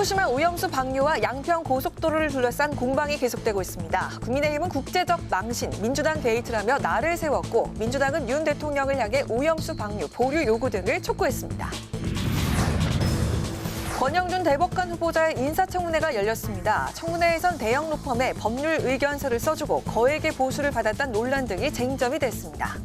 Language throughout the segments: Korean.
후쿠시마 오염수 방류와 양평 고속도로를 둘러싼 공방이 계속되고 있습니다. 국민의힘은 국제적 망신, 민주당 게이트라며 날을 세웠고 민주당은 윤 대통령을 향해 오염수 방류, 보류 요구 등을 촉구했습니다. 권영준 대법관 후보자의 인사청문회가 열렸습니다. 청문회에선 대형 로펌에 법률 의견서를 써주고 거액의 보수를 받았다는 논란 등이 쟁점이 됐습니다.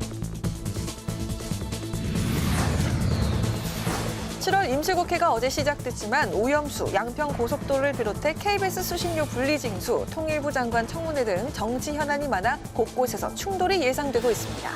7월 임시국회가 어제 시작됐지만 오염수, 양평 고속도로를 비롯해 KBS 수신료 분리징수, 통일부 장관 청문회 등 정치 현안이 많아 곳곳에서 충돌이 예상되고 있습니다.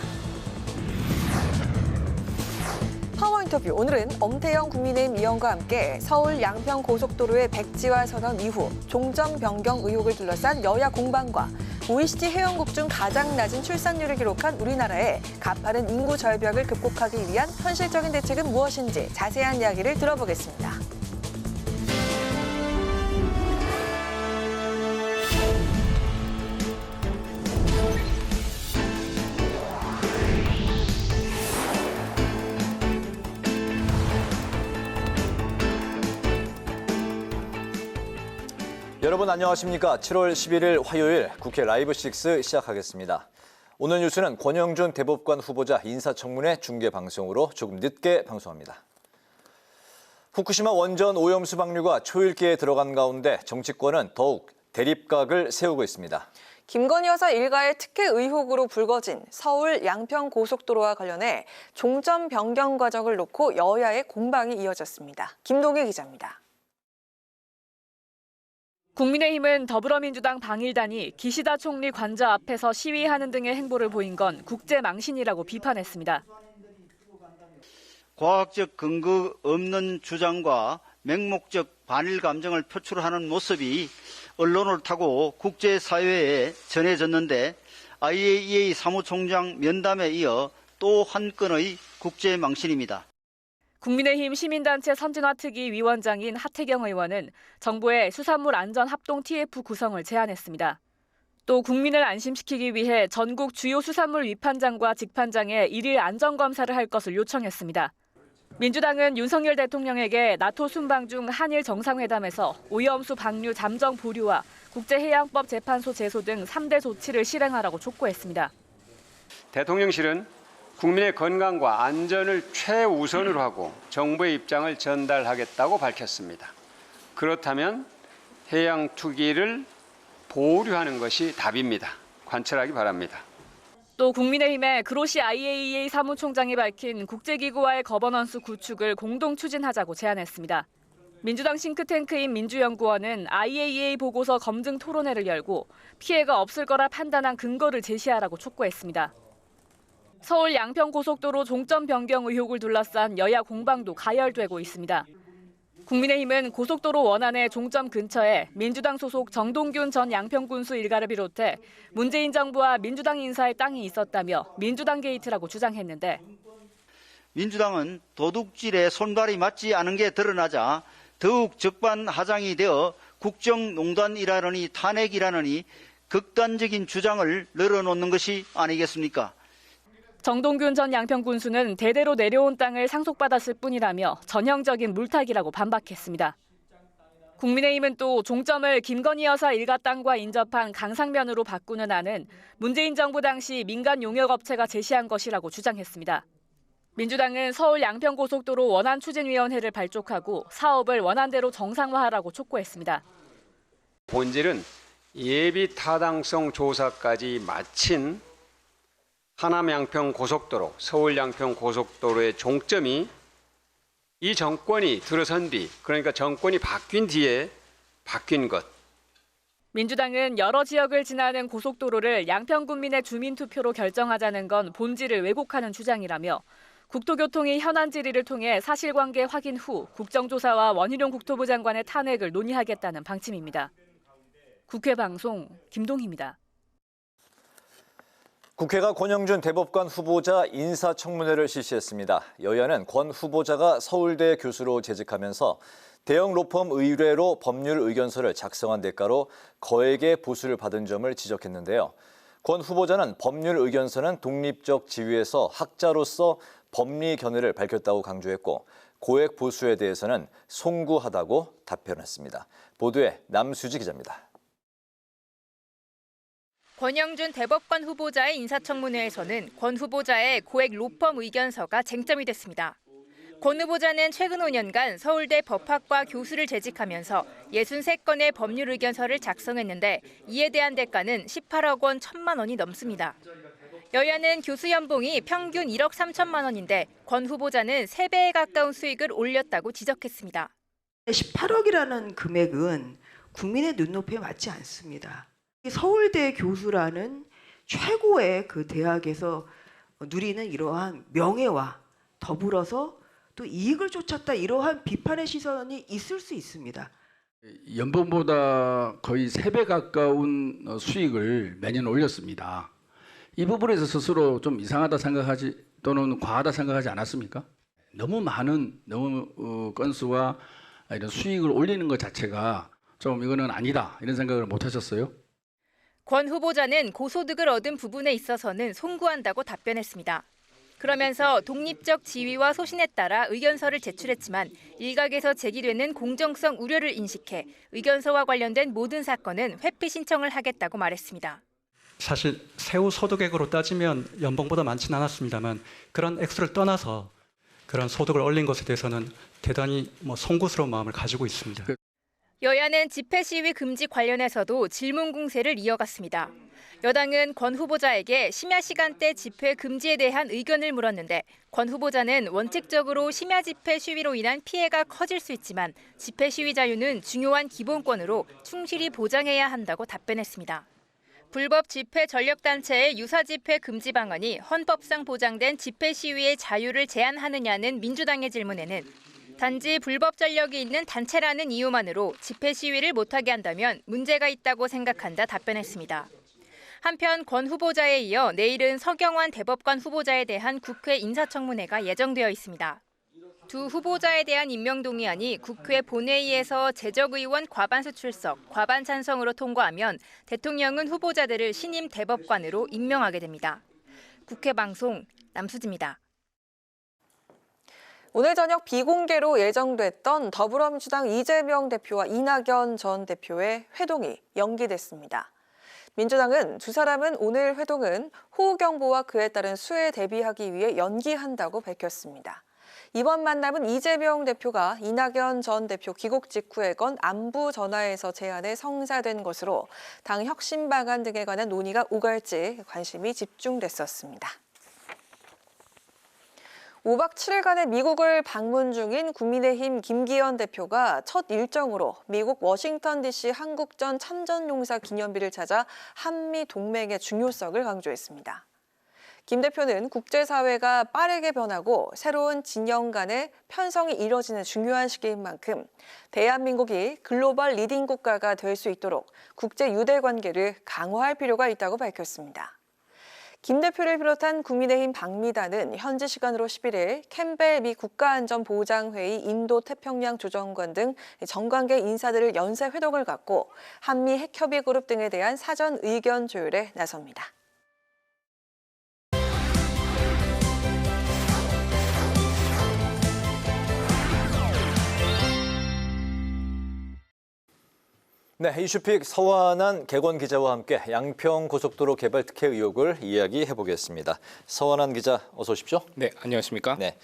파워 인터뷰, 오늘은 엄태영 국민의힘 의원과 함께 서울 양평 고속도로의 백지화 선언 이후 종점 변경 의혹을 둘러싼 여야 공방과 OECD 회원국 중 가장 낮은 출산율을 기록한 우리나라의 가파른 인구 절벽을 극복하기 위한 현실적인 대책은 무엇인지 자세한 이야기를 들어보겠습니다. 여러분 안녕하십니까? 7월 11일 화요일 국회 라이브 6 시작하겠습니다. 오늘 뉴스는 권영준 대법관 후보자 인사청문회 중계 방송으로 조금 늦게 방송합니다. 후쿠시마 원전 오염수 방류가 초읽기에 들어간 가운데 정치권은 더욱 대립각을 세우고 있습니다. 김건희 여사 일가의 특혜 의혹으로 불거진 서울 양평 고속도로와 관련해 종점 변경 과정을 놓고 여야의 공방이 이어졌습니다. 김동희 기자입니다. 국민의힘은 더불어민주당 방일단이 기시다 총리 관저 앞에서 시위하는 등의 행보를 보인 건 국제망신이라고 비판했습니다. 과학적 근거 없는 주장과 맹목적 반일 감정을 표출하는 모습이 언론을 타고 국제사회에 전해졌는데 IAEA 사무총장 면담에 이어 또 한 건의 국제망신입니다. 국민의힘 시민단체 선진화특위 위원장인 하태경 의원은 정부에 수산물 안전 합동 TF 구성을 제안했습니다. 또 국민을 안심시키기 위해 전국 주요 수산물 위판장과 직판장에 일일 안전검사를 할 것을 요청했습니다. 민주당은 윤석열 대통령에게 나토 순방 중 한일 정상회담에서 오염수 방류 잠정 보류와 국제해양법 재판소 제소 등 3대 조치를 실행하라고 촉구했습니다. 대통령실은 국민의 건강과 안전을 최우선으로 하고 정부의 입장을 전달하겠다고 밝혔습니다. 그렇다면 해양 투기를 보류하는 것이 답입니다. 관철하기 바랍니다. 또 국민의힘의 그로시 IAEA 사무총장이 밝힌 국제기구와의 거버넌스 구축을 공동 추진하자고 제안했습니다. 민주당 싱크탱크인 민주연구원은 IAEA 보고서 검증 토론회를 열고 피해가 없을 거라 판단한 근거를 제시하라고 촉구했습니다. 서울 양평 고속도로 종점 변경 의혹을 둘러싼 여야 공방도 가열되고 있습니다. 국민의힘은 고속도로 원안의 종점 근처에 민주당 소속 정동균 전 양평군수 일가를 비롯해 문재인 정부와 민주당 인사의 땅이 있었다며 민주당 게이트라고 주장했는데 민주당은 도둑질에 손발이 맞지 않은 게 드러나자 더욱 적반하장이 되어 국정농단이라느니 탄핵이라느니 극단적인 주장을 늘어놓는 것이 아니겠습니까? 정동균 전 양평군수는 대대로 내려온 땅을 상속받았을 뿐이라며 전형적인 물타기라고 반박했습니다. 국민의힘은 또 종점을 김건희 여사 일가 땅과 인접한 강상면으로 바꾸는 안은 문재인 정부 당시 민간 용역업체가 제시한 것이라고 주장했습니다. 민주당은 서울 양평고속도로 원안추진위원회를 발족하고 사업을 원안대로 정상화하라고 촉구했습니다. 본질은 예비 타당성 조사까지 마친 하남 양평 고속도로, 서울 양평 고속도로의 종점이 이 정권이 들어선 뒤, 그러니까 정권이 바뀐 뒤에 바뀐 것. 민주당은 여러 지역을 지나는 고속도로를 양평군민의 주민투표로 결정하자는 건 본질을 왜곡하는 주장이라며 국토교통위 현안 질의를 통해 사실관계 확인 후 국정조사와 원희룡 국토부 장관의 탄핵을 논의하겠다는 방침입니다. 국회 방송 김동희입니다. 국회가 권영준 대법관 후보자 인사청문회를 실시했습니다. 여야는 권 후보자가 서울대 교수로 재직하면서 대형 로펌 의뢰로 법률 의견서를 작성한 대가로 거액의 보수를 받은 점을 지적했는데요. 권 후보자는 법률 의견서는 독립적 지위에서 학자로서 법리 견해를 밝혔다고 강조했고 고액 보수에 대해서는 송구하다고 답변했습니다. 보도에 남수지 기자입니다. 권영준 대법관 후보자의 인사청문회에서는 권 후보자의 고액 로펌 의견서가 쟁점이 됐습니다. 권 후보자는 최근 5년간 서울대 법학과 교수를 재직하면서 63건의 법률 의견서를 작성했는데 이에 대한 대가는 18억 원 1천만 원이 넘습니다. 여야는 교수 연봉이 평균 1억 3천만 원인데 권 후보자는 3배에 가까운 수익을 올렸다고 지적했습니다. 18억이라는 금액은 국민의 눈높이에 맞지 않습니다. 서울대 교수라는 최고의 그 대학에서 누리는 이러한 명예와 더불어서 또 이익을 쫓았다 이러한 비판의 시선이 있을 수 있습니다. 연봉보다 거의 3배 가까운 수익을 매년 올렸습니다. 이 부분에서 스스로 좀 이상하다 생각하지 또는 과하다 생각하지 않았습니까? 너무 많은 건수와 이런 수익을 올리는 것 자체가 좀 이거는 아니다 이런 생각을 못 하셨어요? 권 후보자는 고소득을 얻은 부분에 있어서는 송구한다고 답변했습니다. 그러면서 독립적 지위와 소신에 따라 의견서를 제출했지만 일각에서 제기되는 공정성 우려를 인식해 의견서와 관련된 모든 사건은 회피 신청을 하겠다고 말했습니다. 사실 세후 소득액으로 따지면 연봉보다 많지는 않았습니다만 그런 액수를 떠나서 그런 소득을 올린 것에 대해서는 대단히 송구스러운 마음을 가지고 있습니다. 여야는 집회 시위 금지 관련해서도 질문 공세를 이어갔습니다. 여당은 권 후보자에게 심야 시간대 집회 금지에 대한 의견을 물었는데 권 후보자는 원칙적으로 심야 집회 시위로 인한 피해가 커질 수 있지만 집회 시위 자유는 중요한 기본권으로 충실히 보장해야 한다고 답변했습니다. 불법 집회 전력단체의 유사 집회 금지 방안이 헌법상 보장된 집회 시위의 자유를 제한하느냐는 민주당의 질문에는 단지 불법 전력이 있는 단체라는 이유만으로 집회 시위를 못하게 한다면 문제가 있다고 생각한다 답변했습니다. 한편 권 후보자에 이어 내일은 서경환 대법관 후보자에 대한 국회 인사청문회가 예정되어 있습니다. 두 후보자에 대한 임명동의안이 국회 본회의에서 재적의원 과반수 출석, 과반 찬성으로 통과하면 대통령은 후보자들을 신임 대법관으로 임명하게 됩니다. 국회 방송 남수지입니다. 오늘 저녁 비공개로 예정됐던 더불어민주당 이재명 대표와 이낙연 전 대표의 회동이 연기됐습니다. 민주당은 두 사람은 오늘 회동은 호우경보와 그에 따른 수해에 대비하기 위해 연기한다고 밝혔습니다. 이번 만남은 이재명 대표가 이낙연 전 대표 귀국 직후에 건 안부 전화에서 제안에 성사된 것으로 당 혁신 방안 등에 관한 논의가 오갈지 관심이 집중됐었습니다. 5박 7일간의 미국을 방문 중인 국민의힘 김기현 대표가 첫 일정으로 미국 워싱턴 DC 한국전 참전용사 기념비를 찾아 한미 동맹의 중요성을 강조했습니다. 김 대표는 국제사회가 빠르게 변하고 새로운 진영 간의 편성이 이뤄지는 중요한 시기인 만큼 대한민국이 글로벌 리딩 국가가 될 수 있도록 국제 유대 관계를 강화할 필요가 있다고 밝혔습니다. 김 대표를 비롯한 국민의힘 방미단은 현지 시간으로 11일 캠벨 미 국가안전보장회의 인도태평양 조정관 등 정관계 인사들을 연쇄 회동을 갖고 한미 핵협의 그룹 등에 대한 사전 의견 조율에 나섭니다. 네, 이슈픽 서완한 객원 기자와 함께 양평 고속도로 개발 특혜 의혹을 이야기해 보겠습니다. 서완한 기자, 어서 오십시오. 네, 안녕하십니까? 네.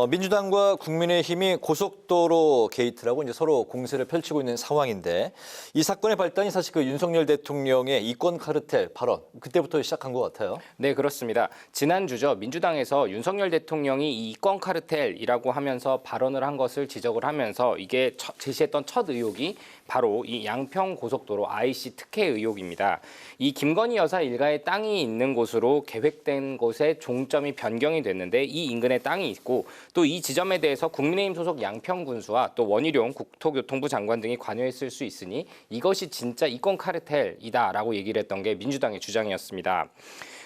민주당과 국민의힘이 고속도로 게이트라고 이제 서로 공세를 펼치고 있는 상황인데 이 사건의 발단이 사실 그 윤석열 대통령의 이권 카르텔 발언 그때부터 시작한 것 같아요. 네, 그렇습니다. 지난주죠. 민주당에서 윤석열 대통령이 이 이권 카르텔이라고 하면서 발언을 한 것을 지적을 하면서 이게 제시했던 첫 의혹이 바로 이 양평 고속도로 IC 특혜 의혹입니다. 이 김건희 여사 일가의 땅이 있는 곳으로 계획된 곳에 종점이 변경이 됐는데 이 인근에 땅이 있고 또 이 지점에 대해서 국민의힘 소속 양평 군수와 또 원희룡 국토교통부 장관 등이 관여했을 수 있으니 이것이 진짜 이권 카르텔이다라고 얘기를 했던 게 민주당의 주장이었습니다.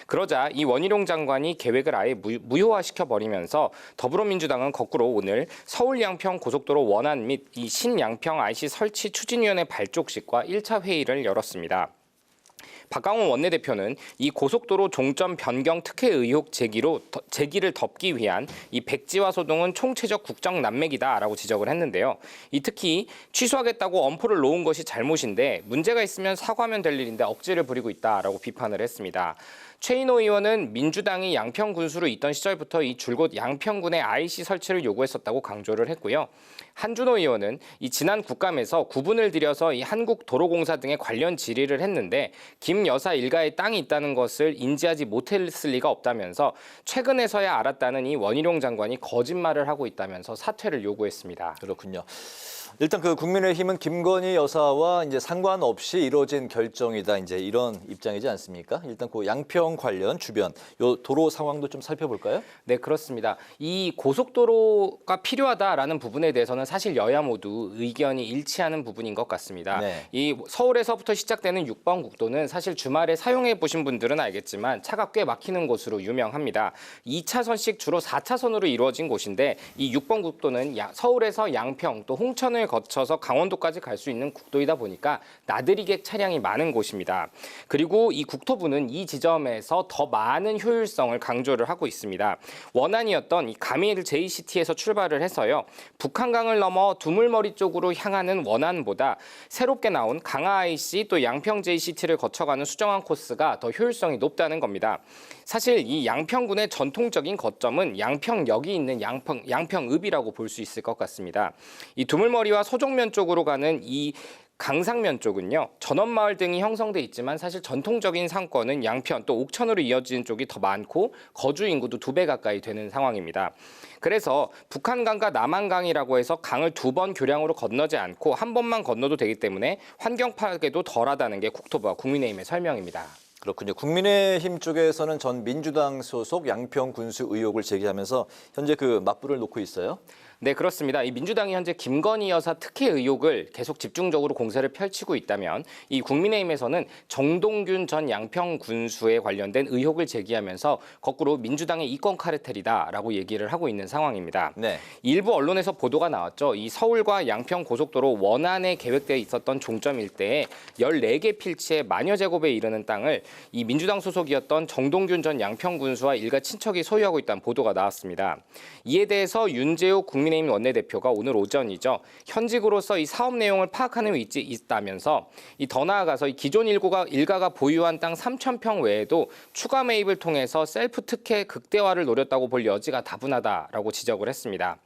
그러자 이 원희룡 장관이 계획을 아예 무효화시켜버리면서 더불어민주당은 거꾸로 오늘 서울 양평 고속도로 원안 및 이 신양평 IC 설치 추진위원회 발족식과 1차 회의를 열었습니다. 박강원 원내대표는 이 고속도로 종점 변경 특혜 의혹 제기를 덮기 위한 이 백지화 소동은 총체적 국정 난맥이다라고 지적을 했는데요. 이 특히 취소하겠다고 엄포를 놓은 것이 잘못인데 문제가 있으면 사과하면 될 일인데 억지를 부리고 있다라고 비판을 했습니다. 최인호 의원은 민주당이 양평 군수로 있던 시절부터 이 줄곧 양평군에 IC 설치를 요구했었다고 강조를 했고요. 한준호 의원은 이 지난 국감에서 구분을 들여서 이 한국도로공사 등의 관련 질의를 했는데 김 여사 일가에 땅이 있다는 것을 인지하지 못했을 리가 없다면서 최근에서야 알았다는 이 원희룡 장관이 거짓말을 하고 있다면서 사퇴를 요구했습니다. 그렇군요. 일단 그 국민의힘은 김건희 여사와 이제 상관없이 이루어진 결정이다, 이제 이런 입장이지 않습니까? 일단 그 양평 관련 주변 요 도로 상황도 좀 살펴볼까요? 네, 그렇습니다. 이 고속도로가 필요하다라는 부분에 대해서는 사실 여야 모두 의견이 일치하는 부분인 것 같습니다. 네. 이 서울에서부터 시작되는 6번 국도는 사실 주말에 사용해 보신 분들은 알겠지만 차가 꽤 막히는 곳으로 유명합니다. 2차선씩 주로 4차선으로 이루어진 곳인데 이 6번 국도는 서울에서 양평 또 홍천을 거쳐서 강원도까지 갈 수 있는 국도이다 보니까 나들이객 차량이 많은 곳입니다. 그리고 이 국토부는 이 지점에서 더 많은 효율성을 강조를 하고 있습니다. 원안이었던 이 가밀 JCT에서 출발을 해서요. 북한강을 넘어 두물머리 쪽으로 향하는 원안보다 새롭게 나온 강화 IC 또 양평 JCT를 거쳐가는 수정한 코스가 더 효율성이 높다는 겁니다. 사실 이 양평군의 전통적인 거점은 양평역이 있는 양평읍이라고 볼 수 있을 것 같습니다. 이 두물머리와 소종면 쪽으로 가는 이 강상면 쪽은요. 전원마을 등이 형성돼 있지만 사실 전통적인 상권은 양평 또 옥천으로 이어지는 쪽이 더 많고 거주 인구도 2배 가까이 되는 상황입니다. 그래서 북한강과 남한강이라고 해서 강을 2번 교량으로 건너지 않고 한 번만 건너도 되기 때문에 환경 파괴도 덜하다는 게 국토부와 국민의힘의 설명입니다. 그렇군요. 국민의힘 쪽에서는 전 민주당 소속 양평 군수 의혹을 제기하면서 현재 그 맞불을 놓고 있어요. 네, 그렇습니다. 이 민주당이 현재 김건희 여사 특혜 의혹을 계속 집중적으로 공세를 펼치고 있다면 이 국민의힘에서는 정동균 전 양평 군수에 관련된 의혹을 제기하면서 거꾸로 민주당의 이권 카르텔이다라고 얘기를 하고 있는 상황입니다. 네. 일부 언론에서 보도가 나왔죠. 이 서울과 양평 고속도로 원안에 계획되어 있었던 종점 일대에 14개 필지의 만여 제곱에 이르는 땅을 이 민주당 소속이었던 정동균 전 양평 군수와 일가 친척이 소유하고 있다는 보도가 나왔습니다. 이에 대해서 윤재욱 국민의힘 원내대표가 오늘 오전이죠. 현직으로서 이 사업 내용을 파악하는 위치에 있다면서 더 나아가서 이 기존 일가가 보유한 땅 3,000평 외에도 추가 매입을 통해서 셀프 특혜 극대화를 노렸다고 볼 여지가 다분하다라고 지적을 했습니다.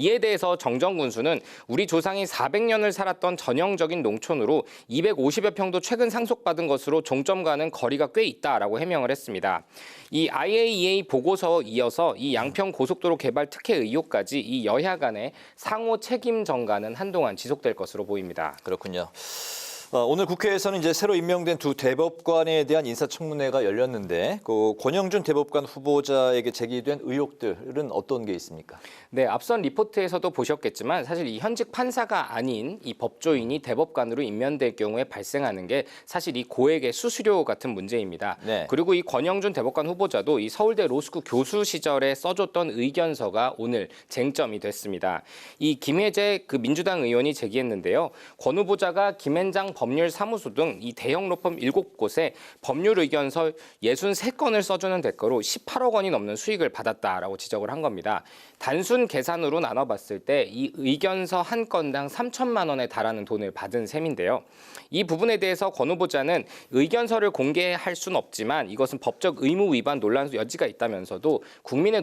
이에 대해서 정정 군수는 우리 조상이 400년을 살았던 전형적인 농촌으로 250여 평도 최근 상속받은 것으로 종점과는 거리가 꽤 있다라고 해명을 했습니다. 이 IAEA 보고서에 이어서 이 양평 고속도로 개발 특혜 의혹까지 이 여야 간의 상호 책임 전가는 한동안 지속될 것으로 보입니다. 그렇군요. 오늘 국회에서는 이제 새로 임명된 두 대법관에 대한 인사청문회가 열렸는데 그 권영준 대법관 후보자에게 제기된 의혹들은 어떤 게 있습니까? 네, 앞선 리포트에서도 보셨겠지만 사실 이 현직 판사가 아닌 이 법조인이 대법관으로 임명될 경우에 발생하는 게 사실 이 고액의 수수료 같은 문제입니다. 네. 그리고 이 권영준 대법관 후보자도 이 서울대 로스쿨 교수 시절에 써줬던 의견서가 오늘 쟁점이 됐습니다. 이 김혜재 그 민주당 의원이 제기했는데요. 권 후보자가 김앤장 법률사무소 등 이 대형 로펌 7곳에 법률 의견서 63건을 써주는 대가로 18억 원이 넘는 수익을 받았다라고 지적을 한 겁니다. 단순 계산으로 나눠봤을 때 이 의견서 한 건당 3천만 원에 달하는 돈을 받은 셈인데요. 이 부분에 대해서 권 후보자는 의견서를 공개할 수는 없지만 이것은 법적 의무 위반 논란 여지가 있다면서도 국민의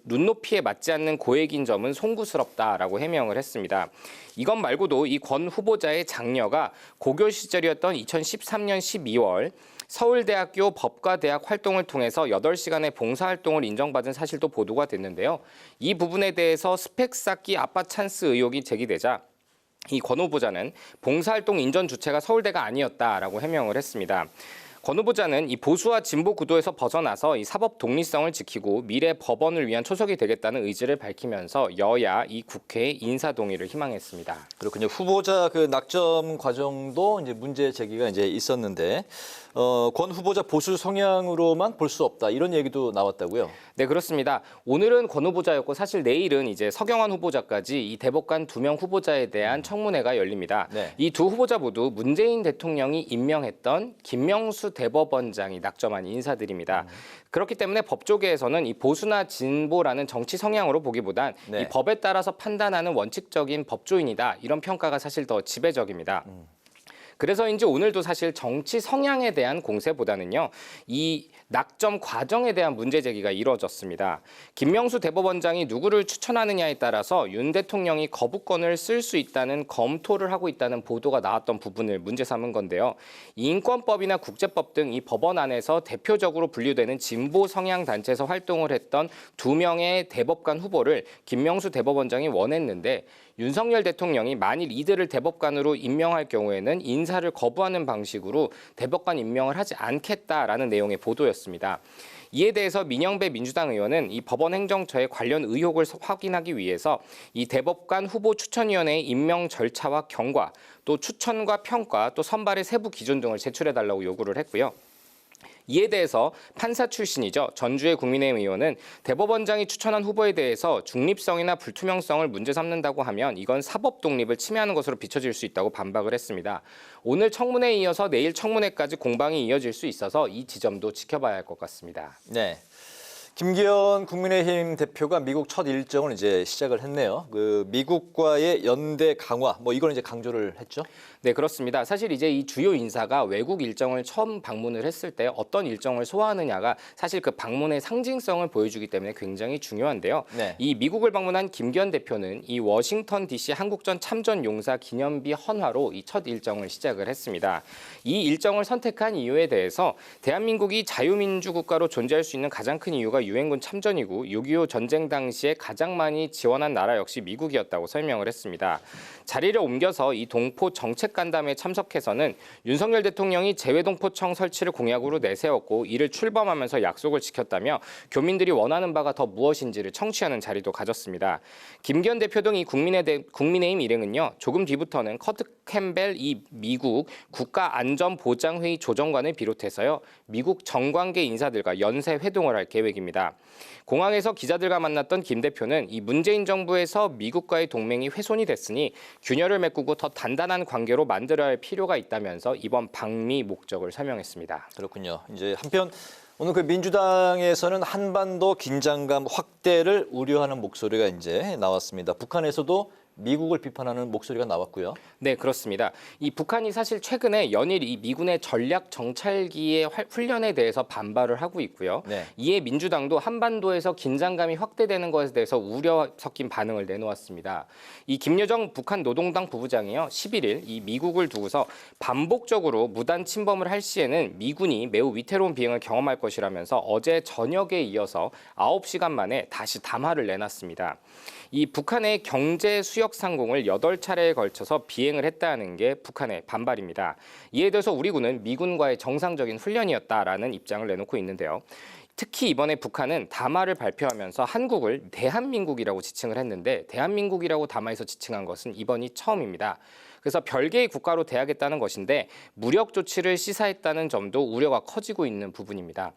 눈높이에 맞지 않는 고액인 점은 송구스럽다라고 해명을 했습니다. 이것 말고도 이 권 후보자의 장녀가 고교 시절이었던 2013년 12월 서울대학교 법과대학 활동을 통해서 8시간의 봉사활동을 인정받은 사실도 보도가 됐는데요. 이 부분에 대해서 스펙 쌓기 아빠 찬스 의혹이 제기되자 이 권 후보자는 봉사활동 인전 주체가 서울대가 아니었다라고 해명을 했습니다. 권 후보자는 이 보수와 진보 구도에서 벗어나서 이 사법 독립성을 지키고 미래 법원을 위한 초석이 되겠다는 의지를 밝히면서 여야 이 국회의 인사 동의를 희망했습니다. 그렇군요. 후보자 그 낙점 과정도 이제 문제 제기가 이제 있었는데 권 후보자 보수 성향으로만 볼 수 없다 이런 얘기도 나왔다고요. 네, 그렇습니다. 오늘은 권 후보자였고 사실 내일은 이제 서경환 후보자까지 이 대법관 2명 후보자에 대한 청문회가 열립니다. 네. 이 두 후보자 모두 문재인 대통령이 임명했던 김명수 대법원장이 낙점한 인사들입니다. 그렇기 때문에 법조계에서는 이 보수나 진보라는 정치 성향으로 보기보단 네. 이 법에 따라서 판단하는 원칙적인 법조인이다 이런 평가가 사실 더 지배적입니다. 그래서인지 오늘도 사실 정치 성향에 대한 공세보다는요, 이 낙점 과정에 대한 문제 제기가 이루어졌습니다. 김명수 대법원장이 누구를 추천하느냐에 따라서 윤 대통령이 거부권을 쓸 수 있다는 검토를 하고 있다는 보도가 나왔던 부분을 문제 삼은 건데요. 인권법이나 국제법 등 이 법원 안에서 대표적으로 분류되는 진보 성향 단체에서 활동을 했던 2명의 대법관 후보를 김명수 대법원장이 원했는데 윤석열 대통령이 만일 이들을 대법관으로 임명할 경우에는 인사를 거부하는 방식으로 대법관 임명을 하지 않겠다라는 내용의 보도였습니다. 이에 대해서 민영배 민주당 의원은 이 법원 행정처의 관련 의혹을 확인하기 위해서 이 대법관 후보 추천위원회의 임명 절차와 경과, 또 추천과 평가, 또 선발의 세부 기준 등을 제출해달라고 요구를 했고요. 이에 대해서 판사 출신이죠. 전주의 국민의힘 의원은 대법원장이 추천한 후보에 대해서 중립성이나 불투명성을 문제 삼는다고 하면 이건 사법 독립을 침해하는 것으로 비춰질 수 있다고 반박을 했습니다. 오늘 청문회에 이어서 내일 청문회까지 공방이 이어질 수 있어서 이 지점도 지켜봐야 할 것 같습니다. 네. 김기현 국민의힘 대표가 미국 첫 일정을 이제 시작을 했네요. 그 미국과의 연대 강화, 뭐 이걸 이제 강조를 했죠. 네, 그렇습니다. 사실 이제 이 주요 인사가 외국 일정을 처음 방문을 했을 때 어떤 일정을 소화하느냐가 사실 그 방문의 상징성을 보여주기 때문에 굉장히 중요한데요. 네. 이 미국을 방문한 김기현 대표는 이 워싱턴 DC 한국전 참전 용사 기념비 헌화로 이 첫 일정을 시작을 했습니다. 이 일정을 선택한 이유에 대해서 대한민국이 자유민주 국가로 존재할 수 있는 가장 큰 이유가 유엔군 참전이고 6.25 전쟁 당시에 가장 많이 지원한 나라 역시 미국이었다고 설명을 했습니다. 자리를 옮겨서 이 동포 정책 간담회에 참석해서는 윤석열 대통령이 재외동포청 설치를 공약으로 내세웠고 이를 출범하면서 약속을 지켰다며 교민들이 원하는 바가 더 무엇인지를 청취하는 자리도 가졌습니다. 김기현 대표 등 이 국민의힘 일행은요, 조금 뒤부터는 커트 캠벨 이 미국 국가안전보장회의 조정관을 비롯해서요, 미국 정관계 인사들과 연쇄 회동을 할 계획입니다. 공항에서 기자들과 만났던 김 대표는 이 문재인 정부에서 미국과의 동맹이 훼손이 됐으니 균열을 메꾸고 더 단단한 관계로 만들어야 할 필요가 있다면서 이번 방미 목적을 설명했습니다. 그렇군요. 이제 한편 오늘 그 민주당에서는 한반도 긴장감 확대를 우려하는 목소리가 이제 나왔습니다. 북한에서도 미국을 비판하는 목소리가 나왔고요. 네, 그렇습니다. 이 북한이 사실 최근에 연일 이 미군의 전략 정찰기의 훈련에 대해서 반발을 하고 있고요. 네. 이에 민주당도 한반도에서 긴장감이 확대되는 것에 대해서 우려 섞인 반응을 내놓았습니다. 이 김여정 북한 노동당 부부장이요, 11일 이 미국을 두고서 반복적으로 무단 침범을 할 시에는 미군이 매우 위태로운 비행을 경험할 것이라면서 어제 저녁에 이어서 9시간 만에 다시 담화를 내놨습니다. 이 북한의 경제 수역 상공을 8차례에 걸쳐서 비행을 했다는 게 북한의 반발입니다. 이에 대해서 우리 군은 미군과의 정상적인 훈련이었다라는 입장을 내놓고 있는데요. 특히 이번에 북한은 담화를 발표하면서 한국을 대한민국이라고 지칭을 했는데 대한민국이라고 담화에서 지칭한 것은 이번이 처음입니다. 그래서 별개의 국가로 대하겠다는 것인데 무력 조치를 시사했다는 점도 우려가 커지고 있는 부분입니다.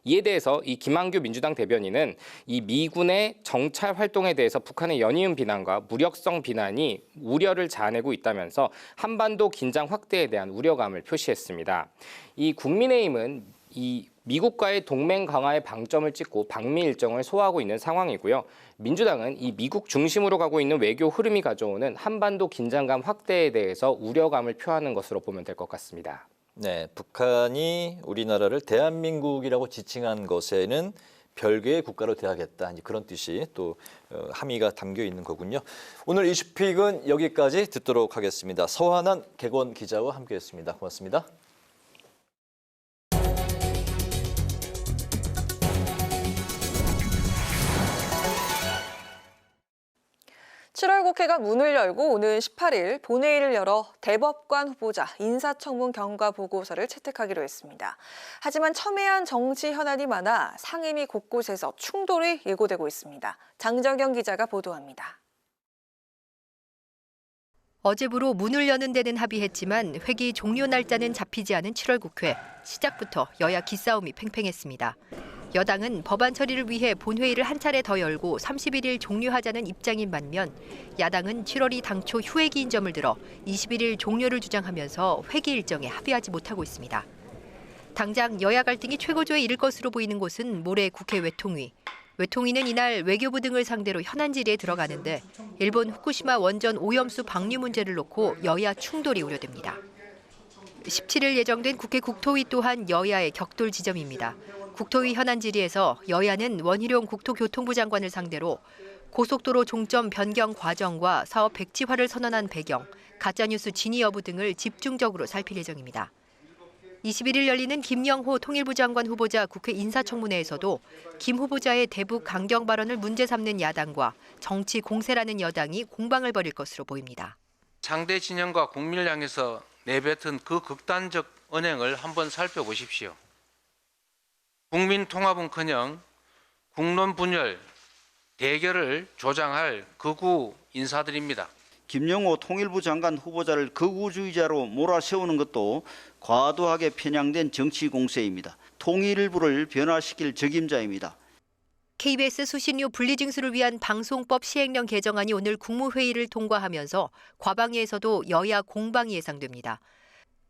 이에 대해서 이 김한규 민주당 대변인은 이 미군의 정찰 활동에 대해서 북한의 연이은 비난과 무력성 비난이 우려를 자아내고 있다면서 한반도 긴장 확대에 대한 우려감을 표시했습니다. 이 국민의힘은 이 미국과의 동맹 강화에 방점을 찍고 방미 일정을 소화하고 있는 상황이고요. 민주당은 이 미국 중심으로 가고 있는 외교 흐름이 가져오는 한반도 긴장감 확대에 대해서 우려감을 표하는 것으로 보면 될 것 같습니다. 네, 북한이 우리나라를 대한민국이라고 지칭한 것에는 별개의 국가로 대하겠다. 이제 그런 뜻이 또 함의가 담겨 있는 거군요. 오늘 이슈픽은 여기까지 듣도록 하겠습니다. 서한한 객원 기자와 함께했습니다. 고맙습니다. 7월 국회가 문을 열고 오는 18일 본회의를 열어 대법관 후보자 인사청문 경과 보고서를 채택하기로 했습니다. 하지만 첨예한 정치 현안이 많아 상임위 곳곳에서 충돌이 예고되고 있습니다. 장정경 기자가 보도합니다. 어제부로 문을 여는 데는 합의했지만 회기 종료 날짜는 잡히지 않은 7월 국회. 시작부터 여야 기싸움이 팽팽했습니다. 여당은 법안 처리를 위해 본회의를 한 차례 더 열고 31일 종료하자는 입장인 반면 야당은 7월이 당초 휴회기인 점을 들어 21일 종료를 주장하면서 회기 일정에 합의하지 못하고 있습니다. 당장 여야 갈등이 최고조에 이를 것으로 보이는 곳은 모레 국회 외통위. 외통위는 이날 외교부 등을 상대로 현안 질의에 들어가는데 일본 후쿠시마 원전 오염수 방류 문제를 놓고 여야 충돌이 우려됩니다. 17일 예정된 국회 국토위 또한 여야의 격돌 지점입니다. 국토위 현안 질의에서 여야는 원희룡 국토교통부 장관을 상대로 고속도로 종점 변경 과정과 사업 백지화를 선언한 배경, 가짜뉴스 진위 여부 등을 집중적으로 살필 예정입니다. 21일 열리는 김영호 통일부 장관 후보자 국회 인사청문회에서도 김 후보자의 대북 강경 발언을 문제 삼는 야당과 정치 공세라는 여당이 공방을 벌일 것으로 보입니다. 상대 진영과 국민을 향해서 내뱉은 그 극단적 언행을 한번 살펴보십시오. 국민 통합은커녕 국론 분열, 대결을 조장할 극우 인사들입니다. 김영호 통일부 장관 후보자를 극우주의자로 몰아세우는 것도 과도하게 편향된 정치 공세입니다. 통일부를 변화시킬 적임자입니다. KBS 수신료 분리징수를 위한 방송법 시행령 개정안이 오늘 국무회의를 통과하면서 과방위에서도 여야 공방이 예상됩니다.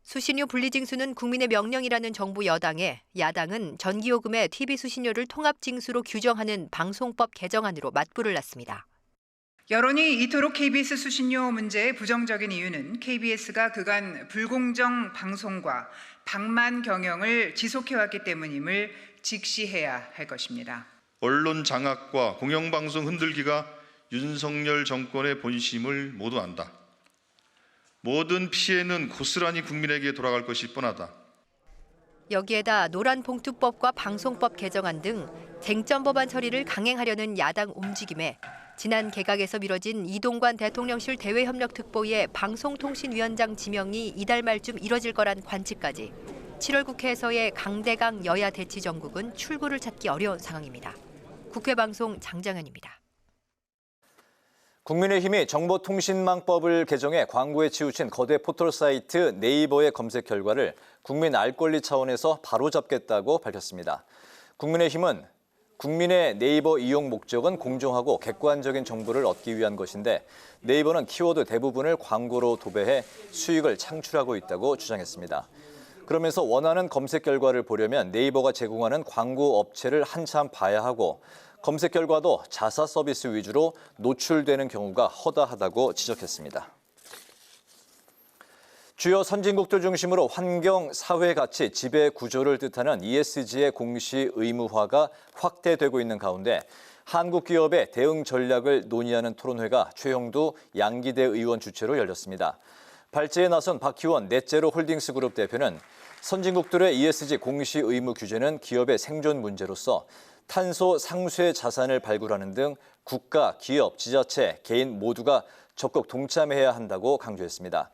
수신료 분리징수는 국민의 명령이라는 정부 여당에 야당은 전기요금의 TV 수신료를 통합징수로 규정하는 방송법 개정안으로 맞불을 놨습니다. 여론이 이토록 KBS 수신료 문제에 부정적인 이유는 KBS가 그간 불공정 방송과 방만 경영을 지속해왔기 때문임을 직시해야 할 것입니다. 언론 장악과 공영방송 흔들기가 윤석열 정권의 본심을 모두 안다. 모든 피해는 고스란히 국민에게 돌아갈 것이 뻔하다. 여기에다 노란봉투법과 방송법 개정안 등 쟁점 법안 처리를 강행하려는 야당 움직임에 지난 개각에서 미뤄진 이동관 대통령실 대외협력특보의 방송통신위원장 지명이 이달 말쯤 이뤄질 거란 관측까지 7월 국회에서의 강대강 여야 대치 정국은 출구를 찾기 어려운 상황입니다. 국회방송 장정현입니다. 국민의힘이 정보통신망법을 개정해 광고에 치우친 거대 포털 사이트 네이버의 검색 결과를 국민 알 권리 차원에서 바로잡겠다고 밝혔습니다. 국민의힘은 국민의 네이버 이용 목적은 공정하고 객관적인 정보를 얻기 위한 것인데 네이버는 키워드 대부분을 광고로 도배해 수익을 창출하고 있다고 주장했습니다. 그러면서 원하는 검색 결과를 보려면 네이버가 제공하는 광고 업체를 한참 봐야 하고 검색 결과도 자사 서비스 위주로 노출되는 경우가 허다하다고 지적했습니다. 주요 선진국들 중심으로 환경, 사회 가치, 지배 구조를 뜻하는 ESG의 공시 의무화가 확대되고 있는 가운데 한국 기업의 대응 전략을 논의하는 토론회가 최형두 양기대 의원 주최로 열렸습니다. 발제에 나선 박희원 넷제로 홀딩스 그룹 대표는 선진국들의 ESG 공시 의무 규제는 기업의 생존 문제로서 탄소 상쇄 자산을 발굴하는 등 국가, 기업, 지자체, 개인 모두가 적극 동참해야 한다고 강조했습니다.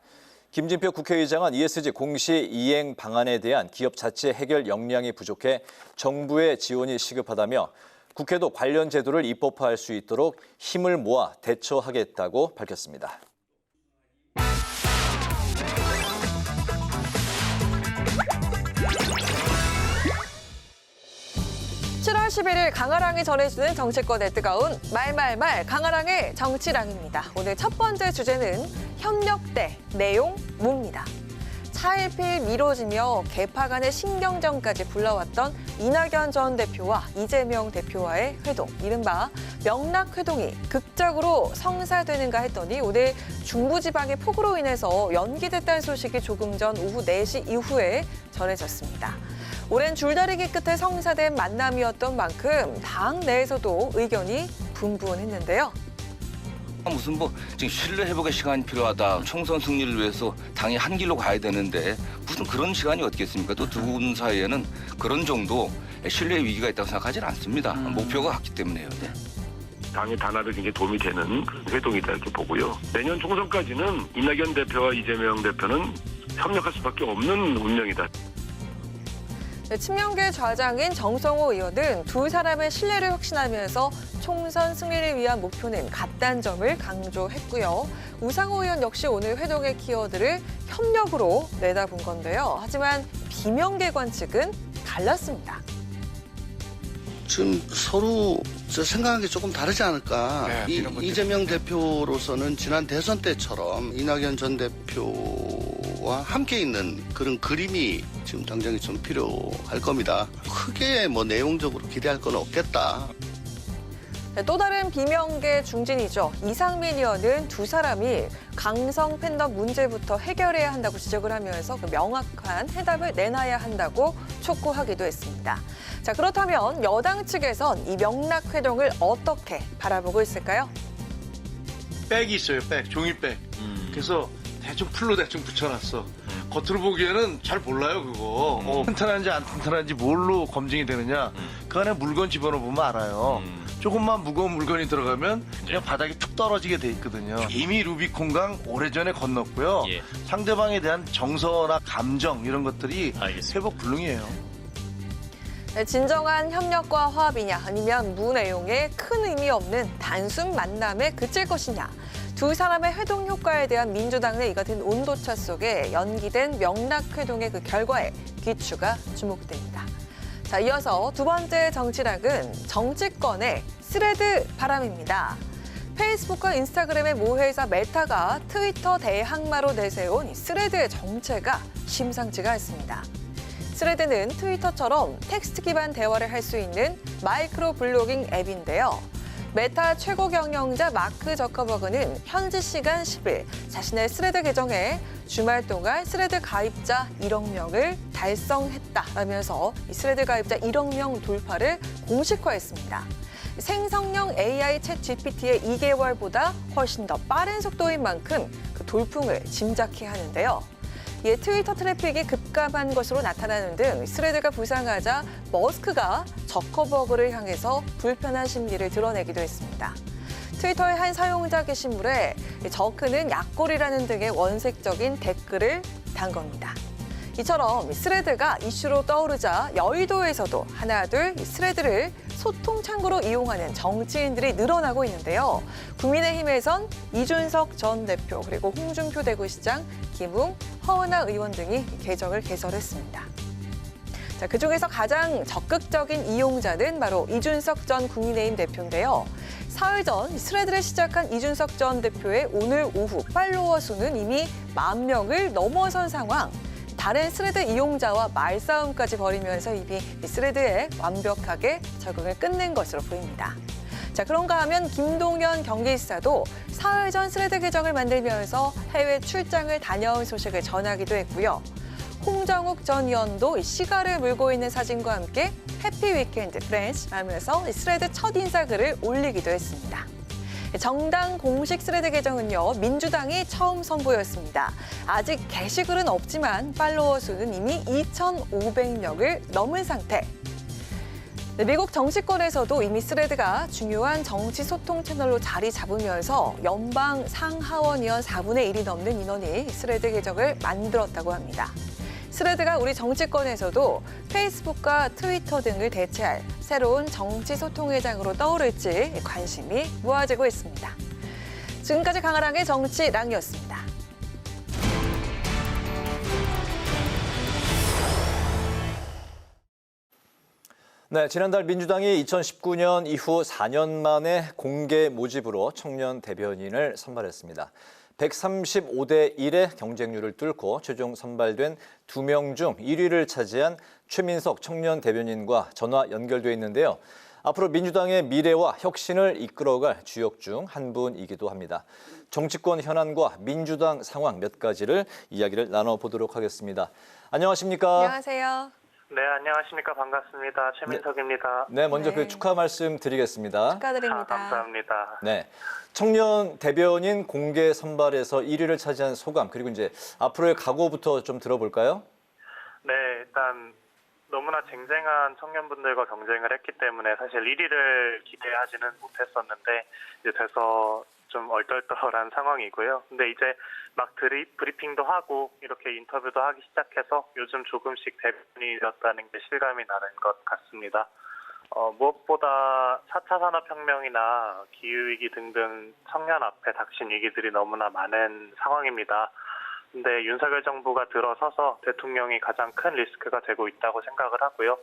김진표 국회의장은 ESG 공시 이행 방안에 대한 기업 자체 해결 역량이 부족해 정부의 지원이 시급하다며 국회도 관련 제도를 입법화할 수 있도록 힘을 모아 대처하겠다고 밝혔습니다. (7월 11일) 강아랑이 전해주는 정치권의 뜨거운 말말말 강아랑의 정치랑입니다. 오늘 첫 번째 주제는 협력대 내용 뭡니다. 차일피일 미뤄지며 개파 간의 신경전까지 불러왔던 이낙연 전 대표와 이재명 대표와의 회동, 이른바 명락회동이 극적으로 성사되는가 했더니 오늘 중부지방의 폭우로 인해서 연기됐다는 소식이 조금 전 오후 4시 이후에 전해졌습니다. 오랜 줄다리기 끝에 성사된 만남이었던 만큼 당 내에서도 의견이 분분했는데요. 무슨 지금 신뢰 회복의 시간이 필요하다. 총선 승리를 위해서 당이 한 길로 가야 되는데 무슨 그런 시간이 어떻겠습니까? 또 두 분 사이에는 그런 정도 신뢰 위기가 있다고 생각하지는 않습니다. 목표가 같기 때문에요. 네. 당의 단합에 굉장히 도움이 되는 그런 회동이다 이렇게 보고요. 내년 총선까지는 이낙연 대표와 이재명 대표는 협력할 수밖에 없는 운명이다. 네, 친명계 좌장인 정성호 의원은 두 사람의 신뢰를 확신하면서 총선 승리를 위한 목표는 같다는 점을 강조했고요. 우상호 의원 역시 오늘 회동의 키워드를 협력으로 내다본 건데요. 하지만 비명계 관측은 달랐습니다. 지금 서로 생각하는 게 조금 다르지 않을까. 이재명 대표로서는 지난 대선 때처럼 이낙연 전 대표와 함께 있는 그런 그림이 지금 당장에 좀 필요할 겁니다. 크게 뭐 내용적으로 기대할 건 없겠다. 네, 또 다른 비명계 중진이죠. 이상민 의원은 두 사람이 강성 팬덤 문제부터 해결해야 한다고 지적을 하면서 그 명확한 해답을 내놔야 한다고 촉구하기도 했습니다. 자, 그렇다면 여당 측에선 이 명락회동을 어떻게 바라보고 있을까요? 백이 있어요, 백, 종이백. 그래서 대충 풀로 대충 붙여놨어. 겉으로 보기에는 잘 몰라요, 그거. 튼튼한지 안 튼튼한지 뭘로 검증이 되느냐. 그 안에 물건 집어넣으면 알아요. 조금만 무거운 물건이 들어가면 그냥 바닥에 툭 떨어지게 돼 있거든요. 이미 루비콘강 오래전에 건넜고요. 상대방에 대한 정서나 감정 이런 것들이 회복 불능이에요. 네, 진정한 협력과 화합이냐 아니면 무내용에 큰 의미 없는 단순 만남에 그칠 것이냐. 두 사람의 회동 효과에 대한 민주당 내 이 같은 온도차 속에 연기된 명락회동의 그 결과에 귀추가 주목됩니다. 자, 이어서 두 번째 정치락은 정치권의 스레드 바람입니다. 페이스북과 인스타그램의 모회사 메타가 트위터 대항마로 내세운 이 스레드의 정체가 심상치가 않습니다. 스레드는 트위터처럼 텍스트 기반 대화를 할 수 있는 마이크로 블로깅 앱인데요. 메타 최고 경영자 마크 저커버그는 현지 시간 10일 자신의 스레드 계정에 주말 동안 스레드 가입자 1억 명을 달성했다라면서 이 스레드 가입자 1억 명 돌파를 공식화했습니다. 생성형 AI 챗 GPT의 2개월보다 훨씬 더 빠른 속도인 만큼 그 돌풍을 짐작케 하는데요. 이에 트위터 트래픽이 급감한 것으로 나타나는 등 스레드가 부상하자 머스크가 저커버그를 향해서 불편한 심리를 드러내기도 했습니다. 트위터의 한 사용자 게시물에 저크는 약골이라는 등의 원색적인 댓글을 단 겁니다. 이처럼 스레드가 이슈로 떠오르자 여의도에서도 하나둘 스레드를 소통 창구로 이용하는 정치인들이 늘어나고 있는데요. 국민의힘에선 이준석 전 대표 그리고 홍준표 대구시장, 김웅, 허은하 의원 등이 계정을 개설했습니다. 자, 그중에서 가장 적극적인 이용자는 바로 이준석 전 국민의힘 대표인데요. 사흘 전 스레드를 시작한 이준석 전 대표의 오늘 오후 팔로워 수는 이미 10,000명을 넘어선 상황. 다른 스레드 이용자와 말싸움까지 벌이면서 이미 스레드에 완벽하게 적응을 끝낸 것으로 보입니다. 자, 그런가 하면 김동연 경기지사도 사흘 전 스레드 계정을 만들면서 해외 출장을 다녀온 소식을 전하기도 했고요. 홍정욱 전 의원도 시가를 물고 있는 사진과 함께 해피 위켄드 프렌즈 하면서 스레드 첫 인사글을 올리기도 했습니다. 정당 공식 스레드 계정은요, 민주당이 처음 선보였습니다. 아직 게시글은 없지만 팔로워 수는 이미 2,500명을 넘은 상태. 네, 미국 정치권에서도 이미 스레드가 중요한 정치 소통 채널로 자리 잡으면서 연방 상하원 의원 4분의 1이 넘는 인원이 스레드 계정을 만들었다고 합니다. 스레드가 우리 정치권에서도 페이스북과 트위터 등을 대체할 새로운 정치 소통 회장으로 떠오를지 관심이 모아지고 있습니다. 지금까지 강아랑의 정치랑이었습니다. 네, 지난달 민주당이 2019년 이후 4년 만에 공개 모집으로 청년 대변인을 선발했습니다. 135대 1의 경쟁률을 뚫고 최종 선발된 2명 중 1위를 차지한 최민석 청년 대변인과 전화 연결돼 있는데요. 앞으로 민주당의 미래와 혁신을 이끌어갈 주역 중 한 분이기도 합니다. 정치권 현안과 민주당 상황 몇 가지를 이야기를 나눠보도록 하겠습니다. 안녕하십니까? 안녕하세요. 네, 안녕하십니까. 반갑습니다. 최민석입니다. 네, 먼저 그 축하 말씀 드리겠습니다. 축하드립니다. 감사합니다. 네. 청년 대변인 공개 선발에서 1위를 차지한 소감, 그리고 이제 앞으로의 각오부터 좀 들어볼까요? 네, 일단 너무나 쟁쟁한 청년분들과 경쟁을 했기 때문에 사실 1위를 기대하지는 못했었는데 이제 돼서 좀 얼떨떨한 상황이고요. 근데 이제 막 브리핑도 하고 이렇게 인터뷰도 하기 시작해서 요즘 조금씩 대변이 되었다는 게 실감이 나는 것 같습니다. 무엇보다 4차 산업혁명이나 기후위기 등등 청년 앞에 닥친 위기들이 너무나 많은 상황입니다. 근데 윤석열 정부가 들어서서 대통령이 가장 큰 리스크가 되고 있다고 생각을 하고요.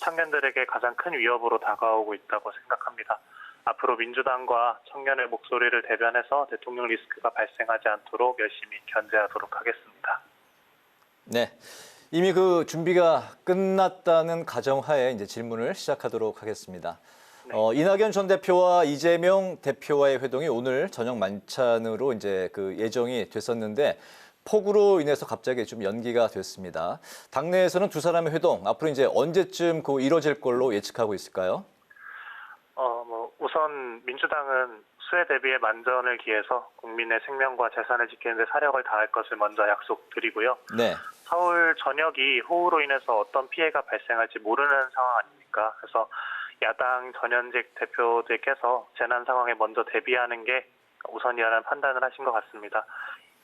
청년들에게 가장 큰 위협으로 다가오고 있다고 생각합니다. 앞으로 민주당과 청년의 목소리를 대변해서 대통령 리스크가 발생하지 않도록 열심히 견제하도록 하겠습니다. 네. 이미 그 준비가 끝났다는 가정하에 이제 질문을 시작하도록 하겠습니다. 이낙연 전 대표와 이재명 대표와의 회동이 오늘 저녁 만찬으로 이제 그 예정이 됐었는데 폭우로 인해서 갑자기 좀 연기가 됐습니다. 당내에서는 두 사람의 회동 앞으로 이제 언제쯤 이뤄질 걸로 예측하고 있을까요? 우선 민주당은 수해 대비에 만전을 기해서 국민의 생명과 재산을 지키는 데 사력을 다할 것을 먼저 약속드리고요. 네. 서울 전역이 호우로 인해서 어떤 피해가 발생할지 모르는 상황 아닙니까? 그래서 야당 전현직 대표들께서 재난 상황에 먼저 대비하는 게 우선이라는 판단을 하신 것 같습니다.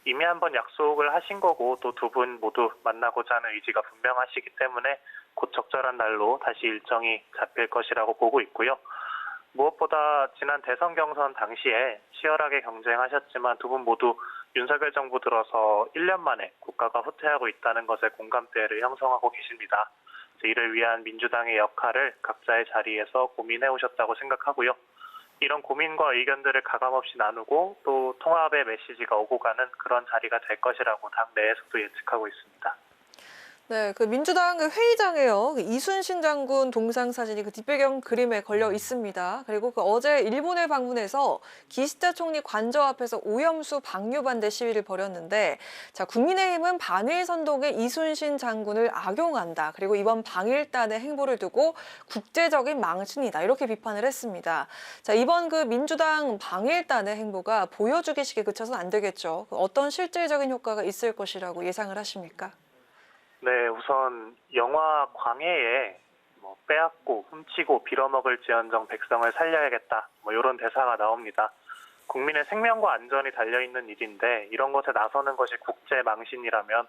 이미 한번 약속을 하신 거고 또 두 분 모두 만나고자 하는 의지가 분명하시기 때문에 곧 적절한 날로 다시 일정이 잡힐 것이라고 보고 있고요. 무엇보다 지난 대선 경선 당시에 치열하게 경쟁하셨지만 두 분 모두 윤석열 정부 들어서 1년 만에 국가가 후퇴하고 있다는 것에 공감대를 형성하고 계십니다. 이를 위한 민주당의 역할을 각자의 자리에서 고민해 오셨다고 생각하고요. 이런 고민과 의견들을 가감없이 나누고 또 통합의 메시지가 오고 가는 그런 자리가 될 것이라고 당 내에서도 예측하고 있습니다. 네, 그 민주당 회의장에요. 이순신 장군 동상 사진이 그 뒷배경 그림에 걸려 있습니다. 그리고 그 어제 일본을 방문해서 기시다 총리 관저 앞에서 오염수 방류 반대 시위를 벌였는데, 자, 국민의힘은 반일 선동에 이순신 장군을 악용한다. 그리고 이번 방일단의 행보를 두고 국제적인 망신이다. 이렇게 비판을 했습니다. 자, 이번 그 민주당 방일단의 행보가 보여주기식에 그쳐서는 안 되겠죠. 어떤 실질적인 효과가 있을 것이라고 예상을 하십니까? 네, 우선 영화 광해에 빼앗고 훔치고 빌어먹을지언정 백성을 살려야겠다 이런 대사가 나옵니다. 국민의 생명과 안전이 달려있는 일인데 이런 것에 나서는 것이 국제 망신이라면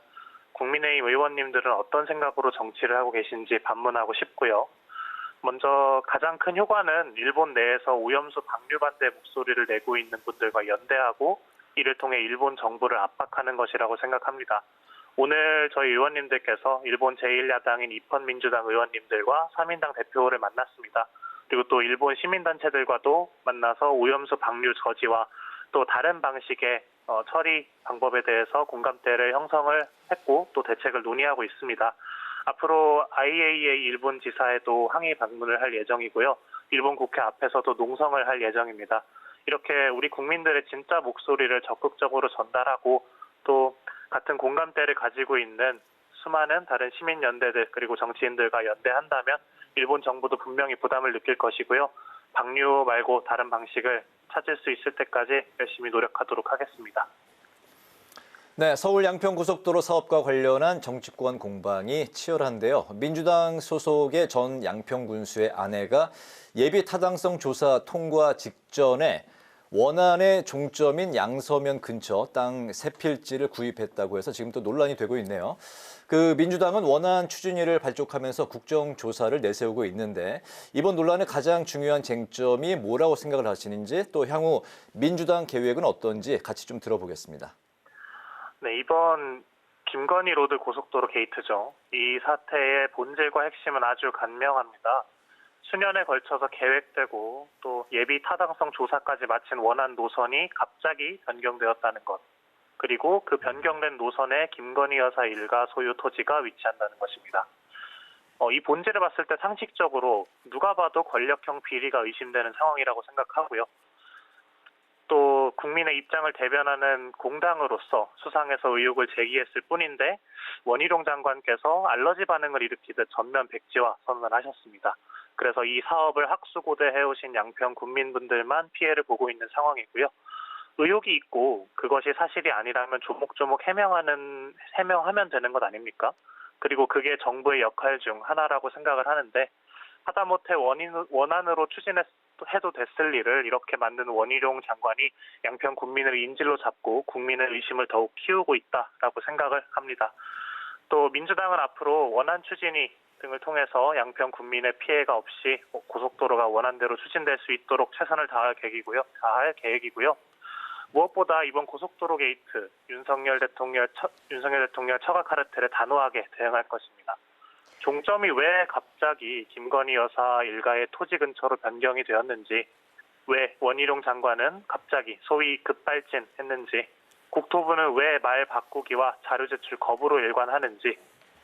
국민의힘 의원님들은 어떤 생각으로 정치를 하고 계신지 반문하고 싶고요. 먼저 가장 큰 효과는 일본 내에서 오염수 방류 반대 목소리를 내고 있는 분들과 연대하고 이를 통해 일본 정부를 압박하는 것이라고 생각합니다. 오늘 저희 의원님들께서 일본 제1야당인 입헌민주당 의원님들과 3인당 대표를 만났습니다. 그리고 또 일본 시민단체들과도 만나서 오염수 방류 저지와 또 다른 방식의 처리 방법에 대해서 공감대를 형성을 했고 또 대책을 논의하고 있습니다. 앞으로 IAEA 일본 지사에도 항의 방문을 할 예정이고요. 일본 국회 앞에서도 농성을 할 예정입니다. 이렇게 우리 국민들의 진짜 목소리를 적극적으로 전달하고 또 같은 공감대를 가지고 있는 수많은 다른 시민연대들 그리고 정치인들과 연대한다면 일본 정부도 분명히 부담을 느낄 것이고요. 방류 말고 다른 방식을 찾을 수 있을 때까지 열심히 노력하도록 하겠습니다. 네, 서울 양평고속도로 사업과 관련한 정치권 공방이 치열한데요. 민주당 소속의 전 양평군수의 아내가 예비 타당성 조사 통과 직전에 원안의 종점인 양서면 근처 땅 3필지를 구입했다고 해서 지금 또 논란이 되고 있네요. 그 민주당은 원안 추진위를 발족하면서 국정조사를 내세우고 있는데 이번 논란의 가장 중요한 쟁점이 뭐라고 생각을 하시는지 또 향후 민주당 계획은 어떤지 같이 좀 들어보겠습니다. 네, 이번 김건희 로드 고속도로 게이트죠. 이 사태의 본질과 핵심은 아주 간명합니다. 수년에 걸쳐서 계획되고 또 예비 타당성 조사까지 마친 원안 노선이 갑자기 변경되었다는 것. 그리고 그 변경된 노선에 김건희 여사 일가 소유 토지가 위치한다는 것입니다. 이 본질을 봤을 때 상식적으로 누가 봐도 권력형 비리가 의심되는 상황이라고 생각하고요. 또 국민의 입장을 대변하는 공당으로서 수상해서 의혹을 제기했을 뿐인데 원희룡 장관께서 알러지 반응을 일으키듯 전면 백지화 선언을 하셨습니다. 그래서 이 사업을 학수고대 해오신 양평 국민분들만 피해를 보고 있는 상황이고요. 의혹이 있고 그것이 사실이 아니라면 조목조목 해명하면 되는 것 아닙니까? 그리고 그게 정부의 역할 중 하나라고 생각을 하는데 하다못해 원안으로 추진해도 됐을 일을 이렇게 만든 원희룡 장관이 양평 국민을 인질로 잡고 국민의 의심을 더욱 키우고 있다라고 생각을 합니다. 또 민주당은 앞으로 원안 추진위 등을 통해서 양평 국민의 피해가 없이 고속도로가 원안대로 추진될 수 있도록 최선을 다할 계획이고요. 무엇보다 이번 고속도로 게이트 윤석열 대통령 처가 카르텔에 단호하게 대응할 것입니다. 종점이 왜 갑자기 김건희 여사 일가의 토지 근처로 변경이 되었는지, 왜 원희룡 장관은 갑자기 소위 급발진했는지, 국토부는 왜 말 바꾸기와 자료 제출 거부로 일관하는지,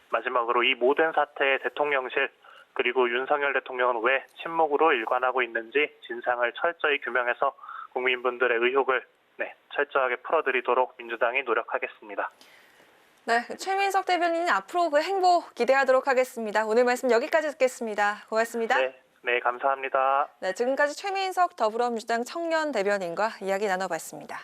마지막으로 이 모든 사태의 대통령실 그리고 윤석열 대통령은 왜 침묵으로 일관하고 있는지 진상을 철저히 규명해서 국민분들의 의혹을 철저하게 풀어드리도록 민주당이 노력하겠습니다. 네, 최민석 대변인 앞으로 그 행보 기대하도록 하겠습니다. 오늘 말씀 여기까지 듣겠습니다. 고맙습니다. 네, 감사합니다. 네, 지금까지 최민석 더불어민주당 청년 대변인과 이야기 나눠봤습니다.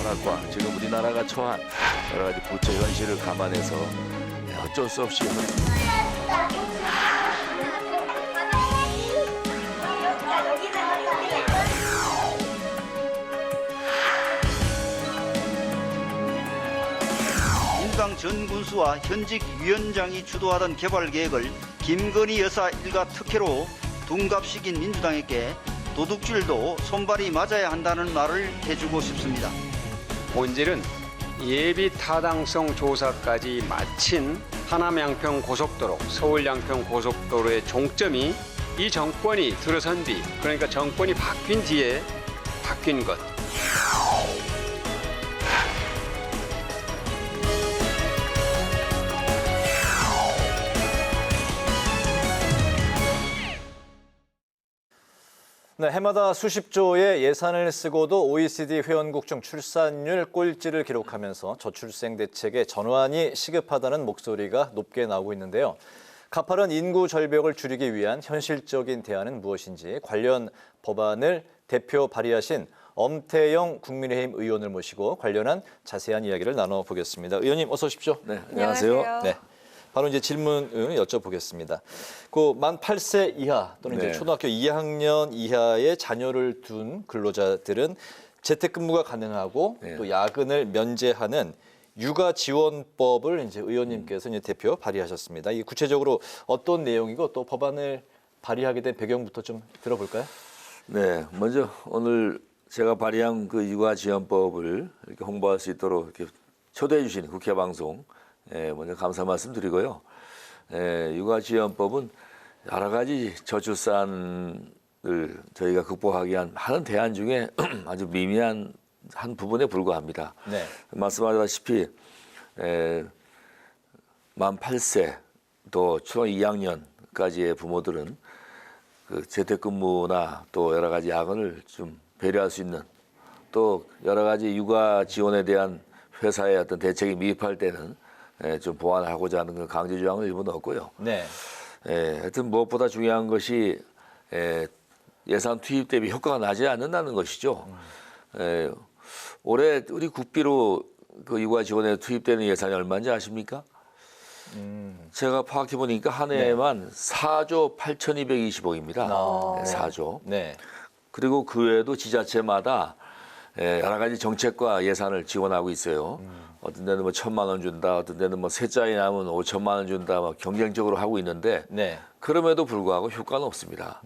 철학과 지금 우리나라가 처한 여러 가지 부처 현실을 감안해서 어쩔 수 없이 민주당 전 군수와 현직 위원장이 주도하던 개발 계획을 김건희 여사 일가 특혜로 둔갑시킨 민주당에게 도둑질도 손발이 맞아야 한다는 말을 해주고 싶습니다. 본질은 예비 타당성 조사까지 마친 하남 양평 고속도로, 서울 양평 고속도로의 종점이 이 정권이 들어선 뒤, 그러니까 정권이 바뀐 뒤에 바뀐 것. 네, 해마다 수십조의 예산을 쓰고도 OECD 회원국 중 출산율 꼴찌를 기록하면서 저출생 대책의 전환이 시급하다는 목소리가 높게 나오고 있는데요. 가파른 인구 절벽을 줄이기 위한 현실적인 대안은 무엇인지 관련 법안을 대표 발의하신 엄태영 국민의힘 의원을 모시고 관련한 자세한 이야기를 나눠보겠습니다. 의원님 어서 오십시오. 네, 안녕하세요. 네. 바로 이제 질문을 여쭤보겠습니다. 그 만 8세 이하 또는 이제 초등학교 2학년 이하의 자녀를 둔 근로자들은 재택근무가 가능하고 또 야근을 면제하는 육아지원법을 이제 의원님께서 이제 대표 발의하셨습니다. 이게 구체적으로 어떤 내용이고 또 법안을 발의하게 된 배경부터 좀 들어볼까요? 네, 먼저 오늘 제가 발의한 그 육아지원법을 이렇게 홍보할 수 있도록 이렇게 초대해 주신 국회 방송 먼저 감사 말씀드리고요. 육아지원법은 여러 가지 저출산을 저희가 극복하기 위한 하는 대안 중에 아주 미미한 한 부분에 불과합니다. 네. 말씀하셨다시피 만 8세 또 초등 2학년까지의 부모들은 그 재택근무나 또 여러 가지 야근을 좀 배려할 수 있는 또 여러 가지 육아 지원에 대한 회사의 어떤 대책이 미흡할 때는 좀 보완하고자 하는 강제 조항을 일부 넣었고요. 네. 하여튼 무엇보다 중요한 것이 예산 투입 대비 효과가 나지 않는다는 것이죠. 올해 우리 국비로 그 육아 지원에 투입되는 예산이 얼마인지 아십니까? 제가 파악해 보니까 한 해에만 4조 8,220억입니다. 4조. 네. 그리고 그 외에도 지자체마다 여러 가지 정책과 예산을 지원하고 있어요. 어떤 데는 뭐 1,000만 원 준다, 어떤 데는 뭐 셋째이 나면 5천만 원 준다, 막 경쟁적으로 하고 있는데 그럼에도 불구하고 효과는 없습니다.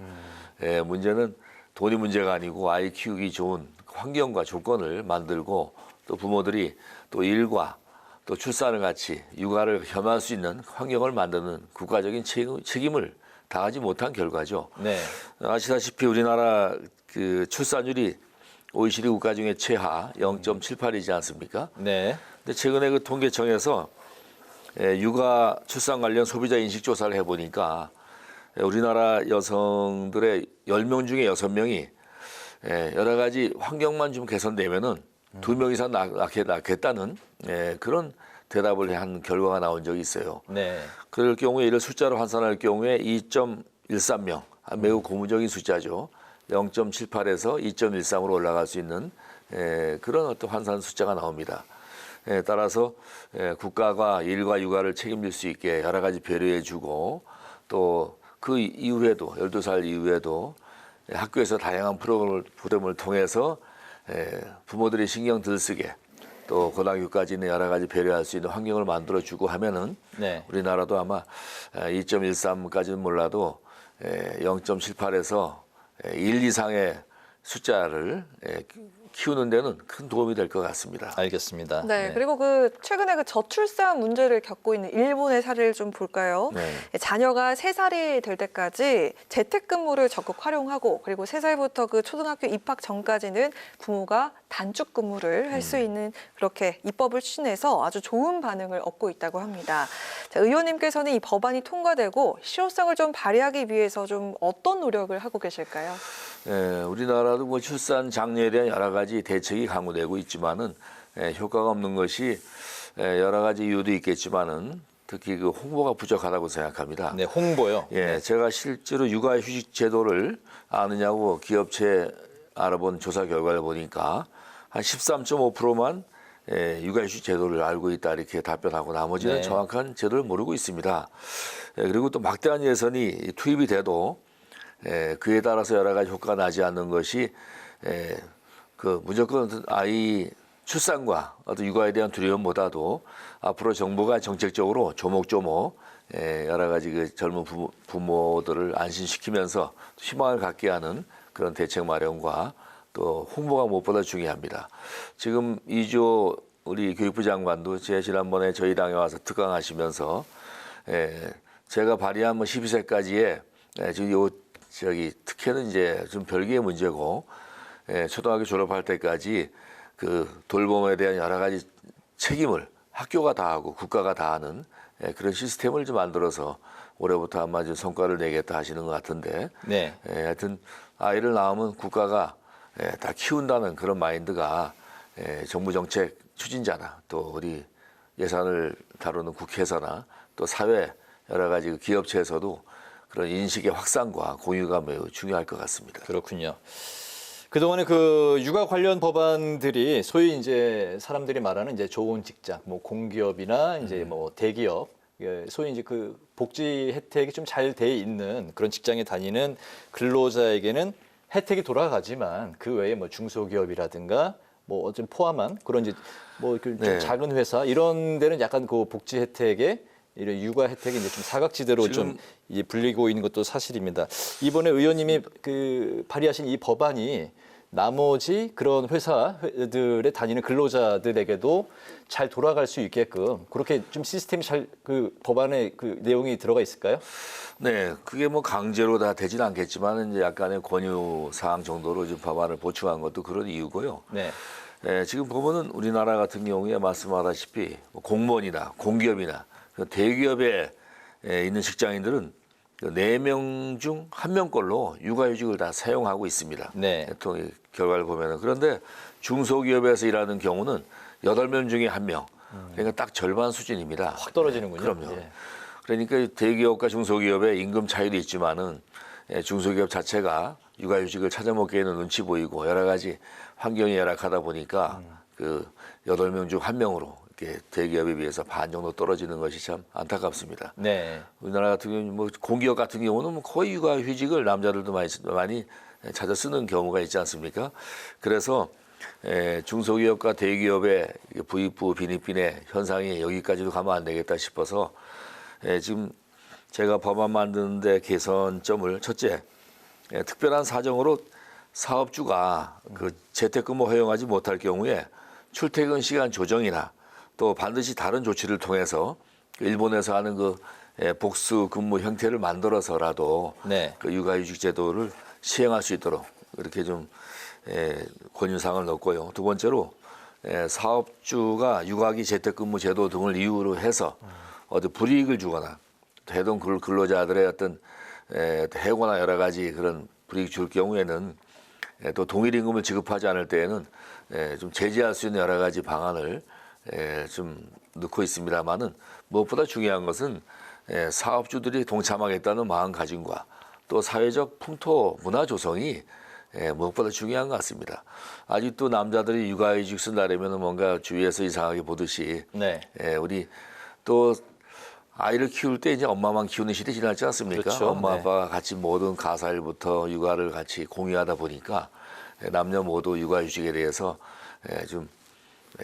문제는 돈이 문제가 아니고 아이 키우기 좋은 환경과 조건을 만들고 또 부모들이 또 일과 또 출산을 같이 육아를 겸할 수 있는 환경을 만드는 국가적인 책임을 다하지 못한 결과죠. 네. 아시다시피 우리나라 그 출산율이 OECD 국가 중에 최하 0.78이지 않습니까? 네. 근데 최근에 그 통계청에서 육아 출산 관련 소비자 인식 조사를 해보니까 우리나라 여성들의 10명 중에 6명이 여러 가지 환경만 좀 개선되면은 2명 이상 낳겠다는 그런 대답을 한 결과가 나온 적이 있어요. 네. 그럴 경우에 이를 숫자로 환산할 경우에 2.13명, 매우 고무적인 숫자죠. 0.78에서 2.13으로 올라갈 수 있는 그런 어떤 환산 숫자가 나옵니다. 따라서 국가가 일과 육아를 책임질 수 있게 여러 가지 배려해주고 또 그 이후에도 12살 이후에도 학교에서 다양한 프로그램을 통해서 부모들이 신경 들쓰게 또 고등학교까지는 여러 가지 배려할 수 있는 환경을 만들어주고 하면은 네. 우리나라도 아마 2.13까지는 몰라도 0.78에서 1 이상의 숫자를 키우는 데는 큰 도움이 될 것 같습니다. 알겠습니다. 네, 그리고 최근에 저출산 문제를 겪고 있는 일본의 사례를 좀 볼까요? 네. 자녀가 3살이 될 때까지 재택근무를 적극 활용하고 그리고 3살부터 초등학교 입학 전까지는 부모가 단축 근무를 할 수 있는 그렇게 입법을 추진해서 아주 좋은 반응을 얻고 있다고 합니다. 자, 의원님께서는 이 법안이 통과되고 실효성을 좀 발휘하기 위해서 좀 어떤 노력을 하고 계실까요? 우리나라도 출산 장려에 대한 여러 가지 대책이 강구되고 있지만은 효과가 없는 것이 여러 가지 이유도 있겠지만은 특히 그 홍보가 부족하다고 생각합니다. 네, 홍보요. 제가 실제로 육아휴직 제도를 아느냐고 기업체 알아본 조사 결과를 보니까 한 13.5%만 육아휴직 제도를 알고 있다 이렇게 답변하고 나머지는 네. 정확한 제도를 모르고 있습니다. 그리고 또 막대한 예산이 투입이 돼도 그에 따라서 여러 가지 효과가 나지 않는 것이 무조건 아이 출산과 어떤 육아에 대한 두려움보다도 앞으로 정부가 정책적으로 조목조목 여러 가지 젊은 부모들을 안심시키면서 희망을 갖게 하는 그런 대책 마련과 또 홍보가 무엇보다 중요합니다. 지금 이조 우리 교육부 장관도 지난번에 저희 당에 와서 특강하시면서 제가 발의한 12세까지의 지금 특혜는 이제 좀 별개의 문제고 초등학교 졸업할 때까지 그 돌봄에 대한 여러 가지 책임을 학교가 다 하고 국가가 다 하는 그런 시스템을 좀 만들어서 올해부터 아마 좀 성과를 내겠다 하시는 것 같은데 네. 하여튼 아이를 낳으면 국가가 다 키운다는 그런 마인드가 정부 정책 추진자나 또 우리 예산을 다루는 국회에서나 또 사회 여러 가지 기업체에서도 그런 인식의 확산과 공유가 매우 중요할 것 같습니다. 그렇군요. 그동안에 그 육아 관련 법안들이 소위 이제 사람들이 말하는 이제 좋은 직장, 공기업이나 이제 대기업, 소위 이제 그 복지 혜택이 좀 잘 돼 있는 그런 직장에 다니는 근로자에게는 혜택이 돌아가지만 그 외에 중소기업이라든가 좀 포함한 그런 이제 좀 작은 회사 이런 데는 약간 그 복지 혜택에 이런 육아 혜택이 이제 좀 사각지대로 좀 불리고 있는 것도 사실입니다. 이번에 의원님이 발의하신 이 법안이 나머지 그런 회사들에 다니는 근로자들에게도 잘 돌아갈 수 있게끔 그렇게 좀 시스템이 잘 법안에 내용이 들어가 있을까요? 네, 그게 강제로 다 되지는 않겠지만 이제 약간의 권유 사항 정도로 좀 법안을 보충한 것도 그런 이유고요. 네. 지금 보면은 우리나라 같은 경우에 말씀하다시피 공무원이나 공기업이나 대기업에 있는 직장인들은 4명 중 1명꼴로 육아휴직을 다 사용하고 있습니다. 네. 통계 결과를 보면은. 그런데 중소기업에서 일하는 경우는 8명 중에 1명. 그러니까 딱 절반 수준입니다. 확 떨어지는군요. 그럼요. 그러니까 대기업과 중소기업의 임금 차이도 있지만은 중소기업 자체가 육아휴직을 찾아먹기에는 눈치 보이고 여러 가지 환경이 열악하다 보니까 8명 중 1명으로 이렇게 대기업에 비해서 반 정도 떨어지는 것이 참 안타깝습니다. 네. 우리나라 같은 경우는 공기업 같은 경우는 거의 육아휴직을 남자들도 많이 찾아 쓰는 경우가 있지 않습니까? 그래서 중소기업과 대기업의 부익부 빈익빈의 현상이 여기까지도 가면 안 되겠다 싶어서 지금 제가 법안 만드는데 개선점을 첫째, 특별한 사정으로 사업주가 재택근무 허용하지 못할 경우에 출퇴근 시간 조정이나 또 반드시 다른 조치를 통해서 일본에서 하는 복수 근무 형태를 만들어서라도 네. 육아휴직 제도를 시행할 수 있도록 이렇게 좀 권유사항을 넣었고요. 두 번째로 사업주가 육아기 재택근무 제도 등을 이유로 해서 어디 불이익을 주거나 해동 근로자들의 어떤 해고나 여러 가지 그런 불이익 줄 경우에는 또 동일 임금을 지급하지 않을 때에는 좀 제재할 수 있는 여러 가지 방안을 좀 넣고 있습니다만은 무엇보다 중요한 것은 사업주들이 동참하겠다는 마음가짐과 또 사회적 풍토 문화 조성이 무엇보다 중요한 것 같습니다. 아직도 남자들이 육아휴직 쓴다라면 뭔가 주위에서 이상하게 보듯이 우리 또 아이를 키울 때 이제 엄마만 키우는 시대 지났지 않습니까? 그렇죠. 엄마 아빠가 같이 모든 가사일부터 육아를 같이 공유하다 보니까 남녀 모두 육아휴직에 대해서 좀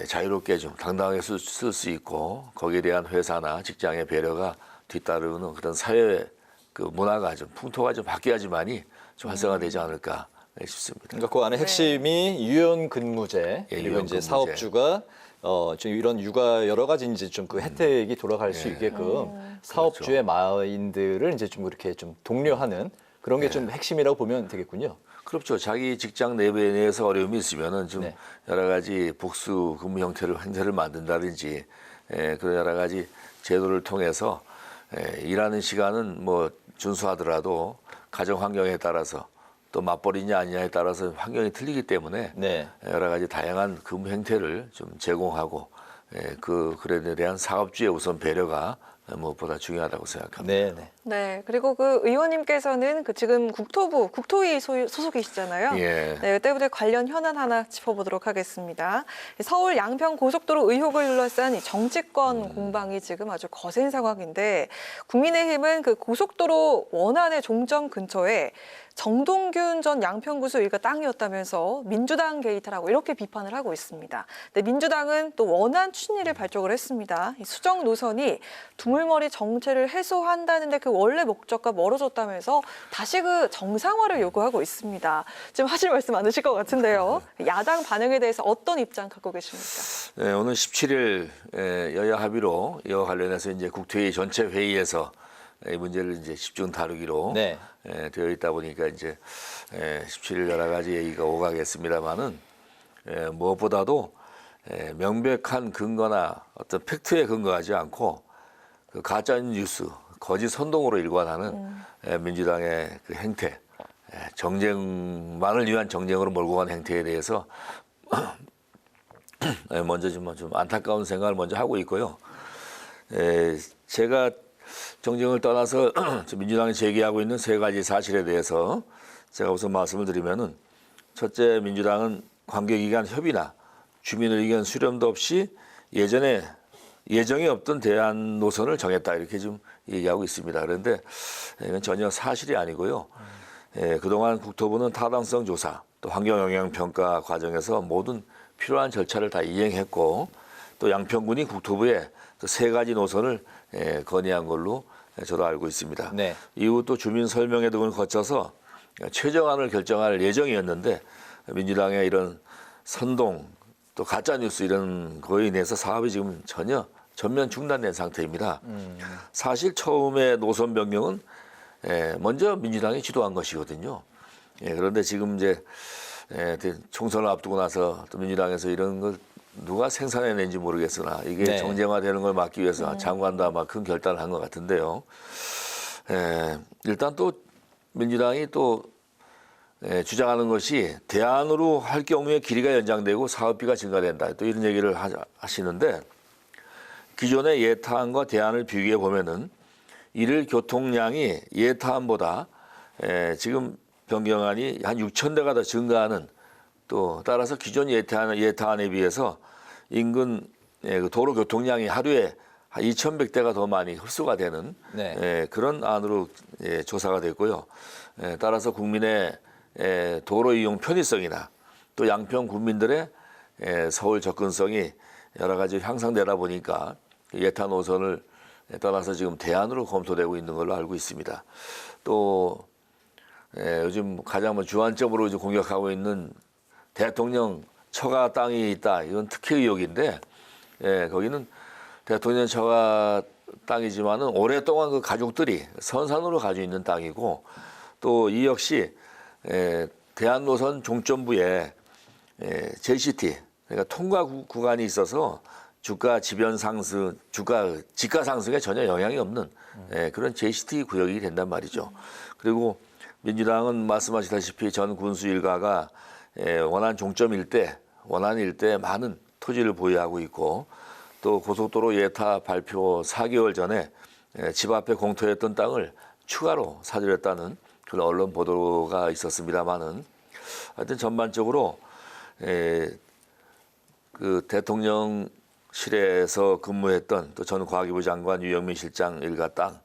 자유롭게 좀 당당하게 쓸 수 있고 거기에 대한 회사나 직장의 배려가 뒤따르는 그런 사회 그 문화가 좀 풍토가 좀 바뀌어야지만이 좀 활성화되지 않을까 싶습니다. 그러니까 그 안에 핵심이 유연 근무제 그리고 유연 이제 근무제. 사업주가 좀 이런 육아 여러 가지 이제 좀 그 혜택이 돌아갈 수 있게끔 사업주의 마인드를 이제 좀 이렇게 좀 독려하는 그런 게 좀 핵심이라고 보면 되겠군요. 그렇죠. 자기 직장 내에서 어려움이 있으면은 좀 여러 가지 복수 근무 형태를 만든다든지 그런 여러 가지 제도를 통해서 일하는 시간은 뭐 준수하더라도 가정 환경에 따라서 또 맞벌이냐 아니냐에 따라서 환경이 틀리기 때문에 여러 가지 다양한 근무 형태를 좀 제공하고 그에 대한 사업주의 우선 배려가 무엇보다 중요하다고 생각합니다. 네, 그리고 그 의원님께서는 그 지금 국토위 소속이시잖아요. 네, 이때부터 관련 현안 하나 짚어보도록 하겠습니다. 서울 양평 고속도로 의혹을 둘러싼 이 정치권 공방이 지금 아주 거센 상황인데 국민의힘은 그 고속도로 원안의 종점 근처에 정동균 전 양평구수 의가 땅이었다면서 민주당 게이트라고 이렇게 비판을 하고 있습니다. 근데 민주당은 또 원안 추진위를 발족을 했습니다. 이 수정 노선이 두물머리 정체를 해소한다는데 그 원래 목적과 멀어졌다면서 다시 그 정상화를 요구하고 있습니다. 지금 하실 말씀 많으실 것 같은데요. 야당 반응에 대해서 어떤 입장 갖고 계십니까? 네, 오늘 17일 여야 합의로 이와 관련해서 이제 국토위 전체 회의에서 이 문제를 이제 집중 다루기로 되어 있다 보니까 이제 17일 여러 가지 얘기가 오가겠습니다만은 무엇보다도 명백한 근거나 어떤 팩트에 근거하지 않고 그 가짜 뉴스, 거짓 선동으로 일관하는 민주당의 그 행태, 정쟁만을 위한 정쟁으로 몰고 간 행태에 대해서 먼저 좀 안타까운 생각을 먼저 하고 있고요. 제가 정쟁을 떠나서 민주당이 제기하고 있는 세 가지 사실에 대해서 제가 우선 말씀을 드리면은 첫째, 민주당은 관계기관 협의나 주민 의견 수렴도 없이 예정에 없던 대안 노선을 정했다 이렇게 좀 얘기하고 있습니다. 그런데 이건 전혀 사실이 아니고요. 그동안 국토부는 타당성 조사 또 환경영향평가 과정에서 모든 필요한 절차를 다 이행했고 또 양평군이 국토부에 또 세 가지 노선을 건의한 걸로 저도 알고 있습니다. 이후 또 주민 설명회 등을 거쳐서 최종안을 결정할 예정이었는데 민주당의 이런 선동 또 가짜뉴스 이런 거에 인해서 사업이 지금 전면 중단된 상태입니다. 사실 처음에 노선 변경은 먼저 민주당이 주도한 것이거든요. 그런데 지금 이제 총선을 앞두고 나서 또 민주당에서 이런 걸 누가 생산해낸지 모르겠으나 이게 정쟁화되는 걸 막기 위해서 장관도 아마 큰 결단을 한 것 같은데요. 일단 또 민주당이 또 주장하는 것이 대안으로 할 경우에 길이가 연장되고 사업비가 증가된다. 또 이런 얘기를 하시는데 기존의 예타안과 대안을 비교해 보면은 일일 교통량이 예타안보다 지금 변경안이 한 6,000대가 더 증가하는 또 따라서 기존 예타안에 비해서 인근 도로 교통량이 하루에 한 2,100대가 더 많이 흡수가 되는 그런 안으로 조사가 됐고요. 따라서 국민의 도로 이용 편의성이나 또 양평 국민들의 서울 접근성이 여러 가지 향상되다 보니까 예타 노선을 떠나서 지금 대안으로 검토되고 있는 걸로 알고 있습니다. 또 요즘 가장 주안점으로 이제 공격하고 있는 대통령 처가 땅이 있다. 이건 특혜 의혹인데 거기는 대통령 처가 땅이지만은 오랫동안 그 가족들이 선산으로 가지고 있는 땅이고 또 이 역시 대한노선 종점부에 JCT 그러니까 통과 구간이 있어서 주가 지변 상승, 지가 상승에 전혀 영향이 없는 그런 JCT 구역이 된단 말이죠. 그리고 민주당은 말씀하시다시피 전 군수 일가가 원안 종점 일대, 원안 일대에 많은 토지를 보유하고 있고 또 고속도로 예타 발표 4개월 전에 집 앞에 공터했던 땅을 추가로 사들였다는 그런 언론 보도가 있었습니다만은 하여튼 전반적으로 그 대통령실에서 근무했던 또 전 과기부 장관 유영민 실장 일가 땅,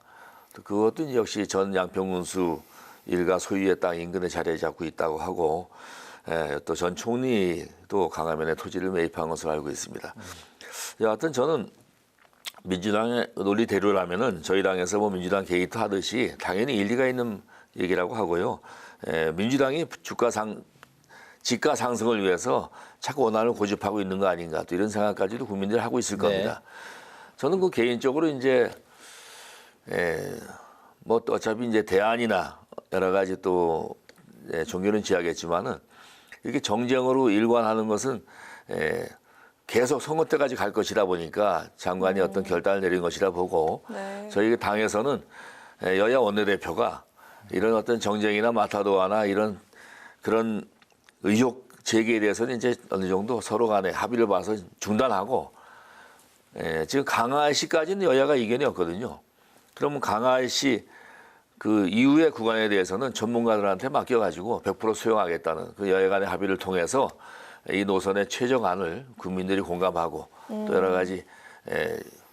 또 그것도 역시 전 양평군수 일가 소유의 땅 인근에 자리에 잡고 있다고 하고, 또 전 총리도 강화면에 토지를 매입한 것으로 알고 있습니다. 여하튼 저는 민주당의 논리대로라면은 저희 당에서 뭐 민주당 게이트 하듯이 당연히 일리가 있는 얘기라고 하고요. 민주당이 집가 상승을 위해서 자꾸 원한을 고집하고 있는 거 아닌가, 또 이런 생각까지도 국민들이 하고 있을 겁니다. 저는 그 개인적으로 이제 뭐 또 어차피 이제 대안이나 여러 가지 또 종교는 지하겠지만은 이렇게 정쟁으로 일관하는 것은 계속 선거 때까지 갈 것이다 보니까 장관이 어떤 결단을 내린 것이라 보고, 저희 당에서는 여야 원내대표가 이런 어떤 정쟁이나 마타도아나 이런 그런 의혹 제기에 대해서는 이제 어느 정도 서로 간에 합의를 봐서 중단하고, 지금 강화시까지는 여야가 이견이 없거든요. 그러면 강화시 그 이후의 구간에 대해서는 전문가들한테 맡겨가지고 100% 수용하겠다는 그 여야 간의 합의를 통해서 이 노선의 최종안을 국민들이 공감하고 또 여러 가지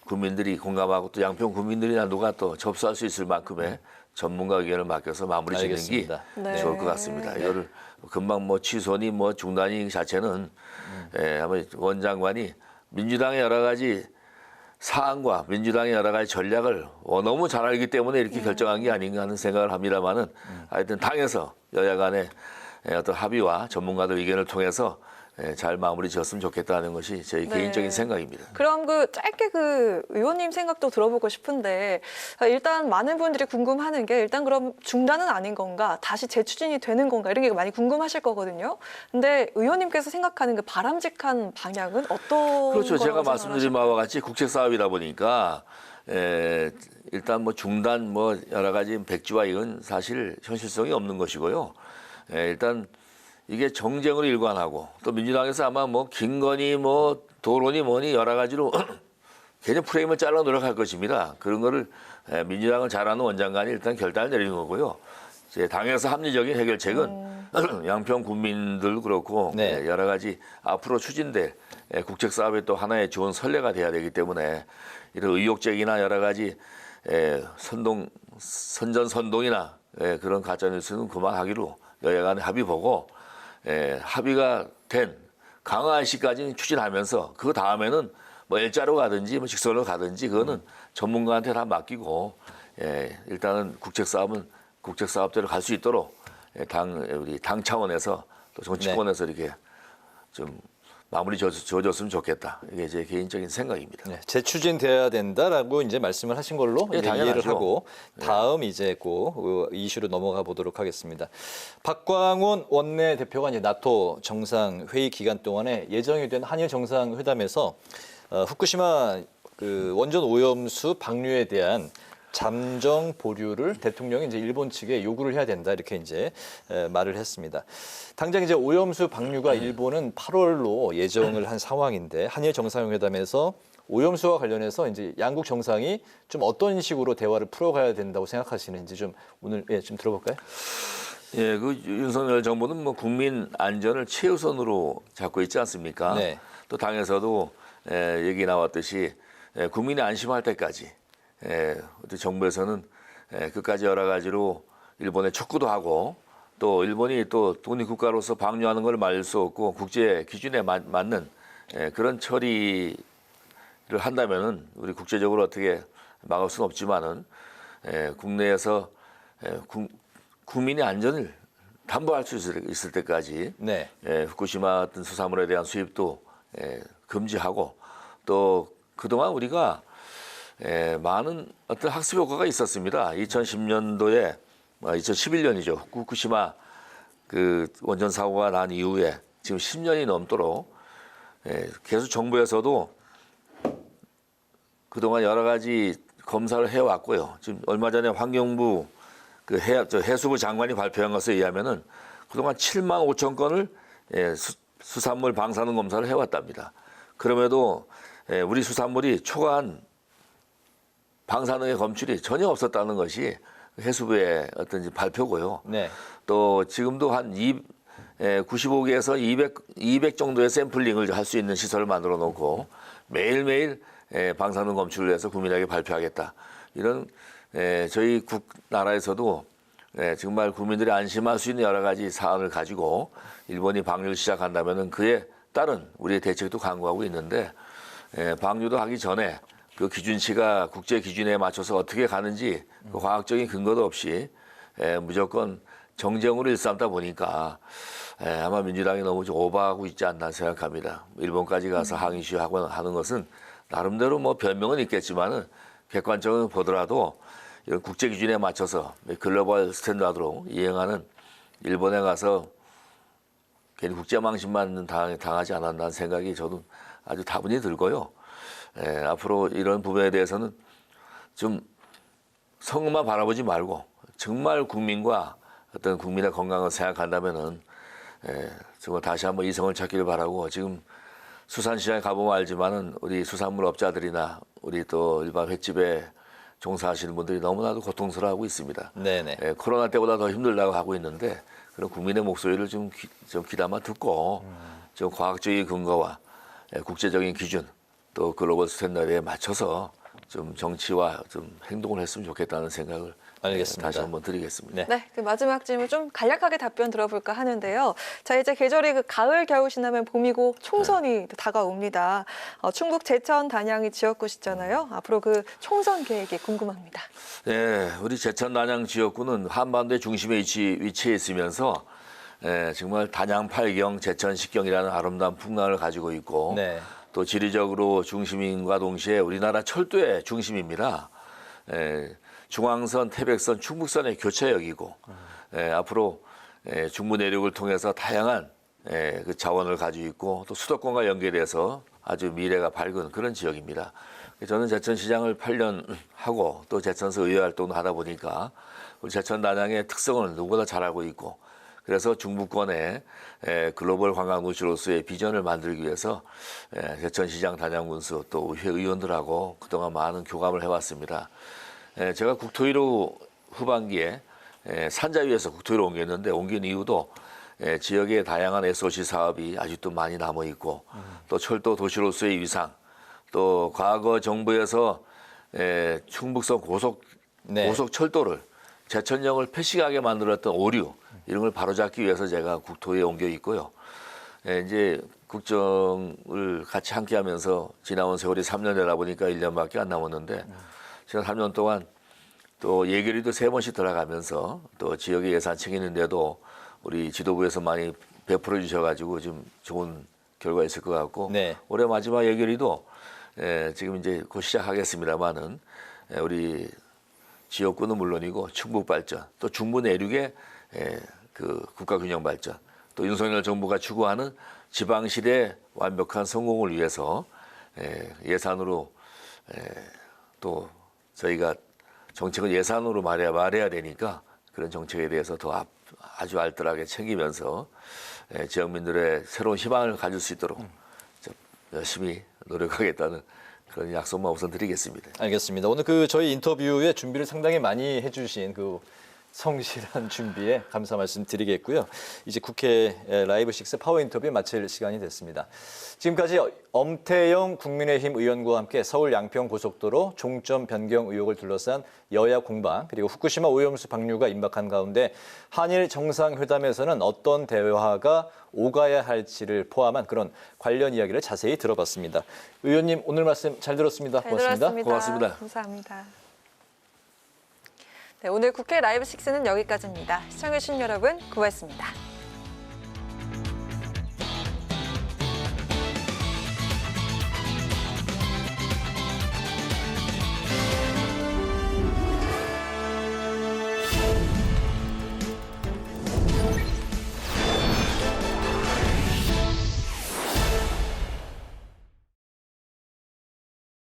국민들이 공감하고 또 양평 국민들이나 누가 또 접수할 수 있을 만큼의 전문가 의견을 맡겨서 마무리 짓는 게 좋을 것 같습니다. 이거를 금방 뭐 취소니 뭐 중단이 자체는 아마 원 장관이 민주당의 여러 가지 사안과 민주당의 여러 가지 전략을 너무 잘 알기 때문에 이렇게 결정한 게 아닌가 하는 생각을 합니다만은, 하여튼 당에서 여야 간의 어떤 합의와 전문가들 의견을 통해서 잘 마무리 지었으면 좋겠다는 것이 제 개인적인 생각입니다. 그럼 그 짧게 그 의원님 생각도 들어보고 싶은데, 일단 많은 분들이 궁금하는 게 일단 그럼 중단은 아닌 건가, 다시 재추진이 되는 건가, 이런 게 많이 궁금하실 거거든요. 근데 의원님께서 생각하는 그 바람직한 방향은 어떤? 그렇죠. 제가 말씀드린 바와 같이 국책 사업이다 보니까 일단 뭐 중단 뭐 여러 가지 백지화 이건 사실 현실성이 없는 것이고요. 일단 이게 정쟁으로 일관하고, 또 민주당에서 아마 뭐 김건희 뭐 도론이 뭐니 여러 가지로 개념 프레임을 잘라 노력할 것입니다. 그런 거를 민주당을 잘 아는 원장관이 일단 결단을 내린 거고요. 이제 당에서 합리적인 해결책은 양평 국민들 그렇고 여러 가지 앞으로 추진될 국책 사업의 또 하나의 좋은 선례가 돼야 되기 때문에 이런 의혹적이나 여러 가지 선전선동이나 그런 가짜뉴스는 그만하기로 여야 간의 합의 보고, 합의가 된 강화시까지는 추진하면서 그 다음에는 뭐 L자로 가든지 뭐 직선으로 가든지 그거는 전문가한테 다 맡기고, 일단은 국책 사업대로 갈 수 있도록 우리 당 차원에서 또 정치권에서 이렇게 좀 마무리 지어줬으면 좋겠다. 이게 제 개인적인 생각입니다. 재추진돼야 된다라고 이제 말씀을 하신 걸로 이해를 하고, 다음 이제 그 이슈로 넘어가 보도록 하겠습니다. 박광온 원내대표가 이제 나토 정상회의 기간 동안에 예정이 된 한일 정상회담에서 후쿠시마 그 원전 오염수 방류에 대한 잠정 보류를 대통령이 이제 일본 측에 요구를 해야 된다, 이렇게 이제 말을 했습니다. 당장 이제 오염수 방류가 일본은 8월로 예정을 한 상황인데, 한일 정상회담에서 오염수와 관련해서 이제 양국 정상이 좀 어떤 식으로 대화를 풀어가야 된다고 생각하시는지 좀 오늘 좀 들어볼까요? 그 윤석열 정부는 뭐 국민 안전을 최우선으로 잡고 있지 않습니까? 또 당에서도 얘기 나왔듯이 국민이 안심할 때까지 정부에서는 끝까지 여러 가지로 일본에 촉구도 하고, 또 일본이 또 독립국가로서 방류하는 걸 막을 수 없고 국제 기준에 맞는 그런 처리를 한다면은 우리 국제적으로 어떻게 막을 수는 없지만은 국내에서 국민의 안전을 담보할 수 있을 때까지 후쿠시마 같은 수산물에 대한 수입도 금지하고, 또 그동안 우리가 많은 어떤 학습 효과가 있었습니다. 2010년도에 2011년이죠. 후쿠시마 그 원전 사고가 난 이후에 지금 10년이 넘도록 계속 정부에서도 그동안 여러 가지 검사를 해왔고요. 지금 얼마 전에 환경부 그 해수부 장관이 발표한 것에 의하면은 그동안 7만 5천 건을 수산물 방사능 검사를 해왔답니다. 그럼에도 우리 수산물이 초과한 방사능의 검출이 전혀 없었다는 것이 해수부의 어떤 발표고요. 또 지금도 한 95개에서 200 정도의 샘플링을 할 수 있는 시설을 만들어 놓고 매일매일 방사능 검출을 해서 국민에게 발표하겠다. 이런 저희 나라에서도 정말 국민들이 안심할 수 있는 여러 가지 사안을 가지고 일본이 방류를 시작한다면 그에 따른 우리의 대책도 강구하고 있는데 방류도 하기 전에 그 기준치가 국제 기준에 맞춰서 어떻게 가는지 그 과학적인 근거도 없이 무조건 정쟁으로 일삼다 보니까 아마 민주당이 너무 좀 오버하고 있지 않나 생각합니다. 일본까지 가서 항의 시위하고 하는 것은 나름대로 뭐 변명은 있겠지만은 객관적으로 보더라도 이런 국제 기준에 맞춰서 글로벌 스탠다드로 이행하는 일본에 가서 괜히 국제망신만 당하지 않았나는 생각이 저도 아주 다분히 들고요. 앞으로 이런 부분에 대해서는 좀 성만 바라보지 말고 정말 국민과 어떤 국민의 건강을 생각한다면은 정말 다시 한번 이성을 찾기를 바라고 지금 수산시장에 가보면 알지만은 우리 수산물 업자들이나 우리 또 일반 횟집에 종사하시는 분들이 너무나도 고통스러워하고 있습니다. 네네. 코로나 때보다 더 힘들다고 하고 있는데 그런 국민의 목소리를 좀 귀담아 듣고 좀 과학적인 근거와 국제적인 기준 또 글로벌 스탠다드에 맞춰서 좀 정치와 좀 행동을 했으면 좋겠다는 생각을 알겠습니다. 다시 한번 드리겠습니다. 네, 그 마지막 질문 좀 간략하게 답변 들어볼까 하는데요. 자, 이제 계절이 그 가을, 겨울 지나면 봄이고 총선이 다가옵니다. 충북 제천 단양이 지역구시잖아요. 앞으로 그 총선 계획이 궁금합니다. 네, 우리 제천 단양 지역구는 한반도의 중심에 위치해 있으면서 정말 단양 8경, 제천 10경이라는 아름다운 풍랑을 가지고 있고 또 지리적으로 중심인과 동시에 우리나라 철도의 중심입니다. 중앙선, 태백선, 충북선의 교차역이고 앞으로 중부 내륙을 통해서 다양한 그 자원을 가지고 있고 또 수도권과 연계돼서 아주 미래가 밝은 그런 지역입니다. 저는 제천시장을 8년 하고 또 제천서 의회 활동도 하다 보니까 우리 제천 단양의 특성을 누구보다 잘 알고 있고 그래서 중부권의 글로벌 관광 도시로서의 비전을 만들기 위해서 제천시장 단양군수 또 의회 의원들하고 그동안 많은 교감을 해왔습니다. 제가 국토위로 후반기에 산자위에서 국토위로 옮겼는데 옮긴 이유도 지역의 다양한 SOC 사업이 아직도 많이 남아 있고 또 철도 도시로서의 위상 또 과거 정부에서 충북선 고속 철도를 제천역을 폐식하게 만들었던 오류 이런 걸 바로잡기 위해서 제가 국토위에 옮겨 있고요. 이제 국정을 같이 함께하면서 지나온 세월이 3년 되다 보니까 1년밖에 안 남았는데 지난 3년 동안 또 예결위도 3번씩 들어가면서 또 지역의 예산 챙기는데도 우리 지도부에서 많이 베풀어 주셔가지고 좀 좋은 결과 있을 것 같고 올해 마지막 예결위도 지금 이제 곧 시작하겠습니다만은 우리 지역구는 물론이고 충북 발전 또 중부 내륙의 그 국가 균형 발전 또 윤석열 정부가 추구하는 지방실의 완벽한 성공을 위해서 예산으로 또 저희가 정책은 예산으로 말해야 되니까 그런 정책에 대해서 더 아주 알뜰하게 챙기면서 지역민들의 새로운 희망을 가질 수 있도록 열심히 노력하겠다는 그런 약속만 우선 드리겠습니다. 알겠습니다. 오늘 그 저희 인터뷰에 준비를 상당히 많이 해주신 그 성실한 준비에 감사 말씀 드리겠고요. 이제 국회 라이브 6 파워 인터뷰 마칠 시간이 됐습니다. 지금까지 엄태영 국민의힘 의원과 함께 서울 양평 고속도로 종점 변경 의혹을 둘러싼 여야 공방 그리고 후쿠시마 오염수 방류가 임박한 가운데 한일 정상회담에서는 어떤 대화가 오가야 할지를 포함한 그런 관련 이야기를 자세히 들어봤습니다. 의원님 오늘 말씀 잘 들었습니다. 고맙습니다. 고맙습니다. 감사합니다. 네, 오늘 국회 라이브 6는 여기까지입니다. 시청해주신 여러분 고맙습니다.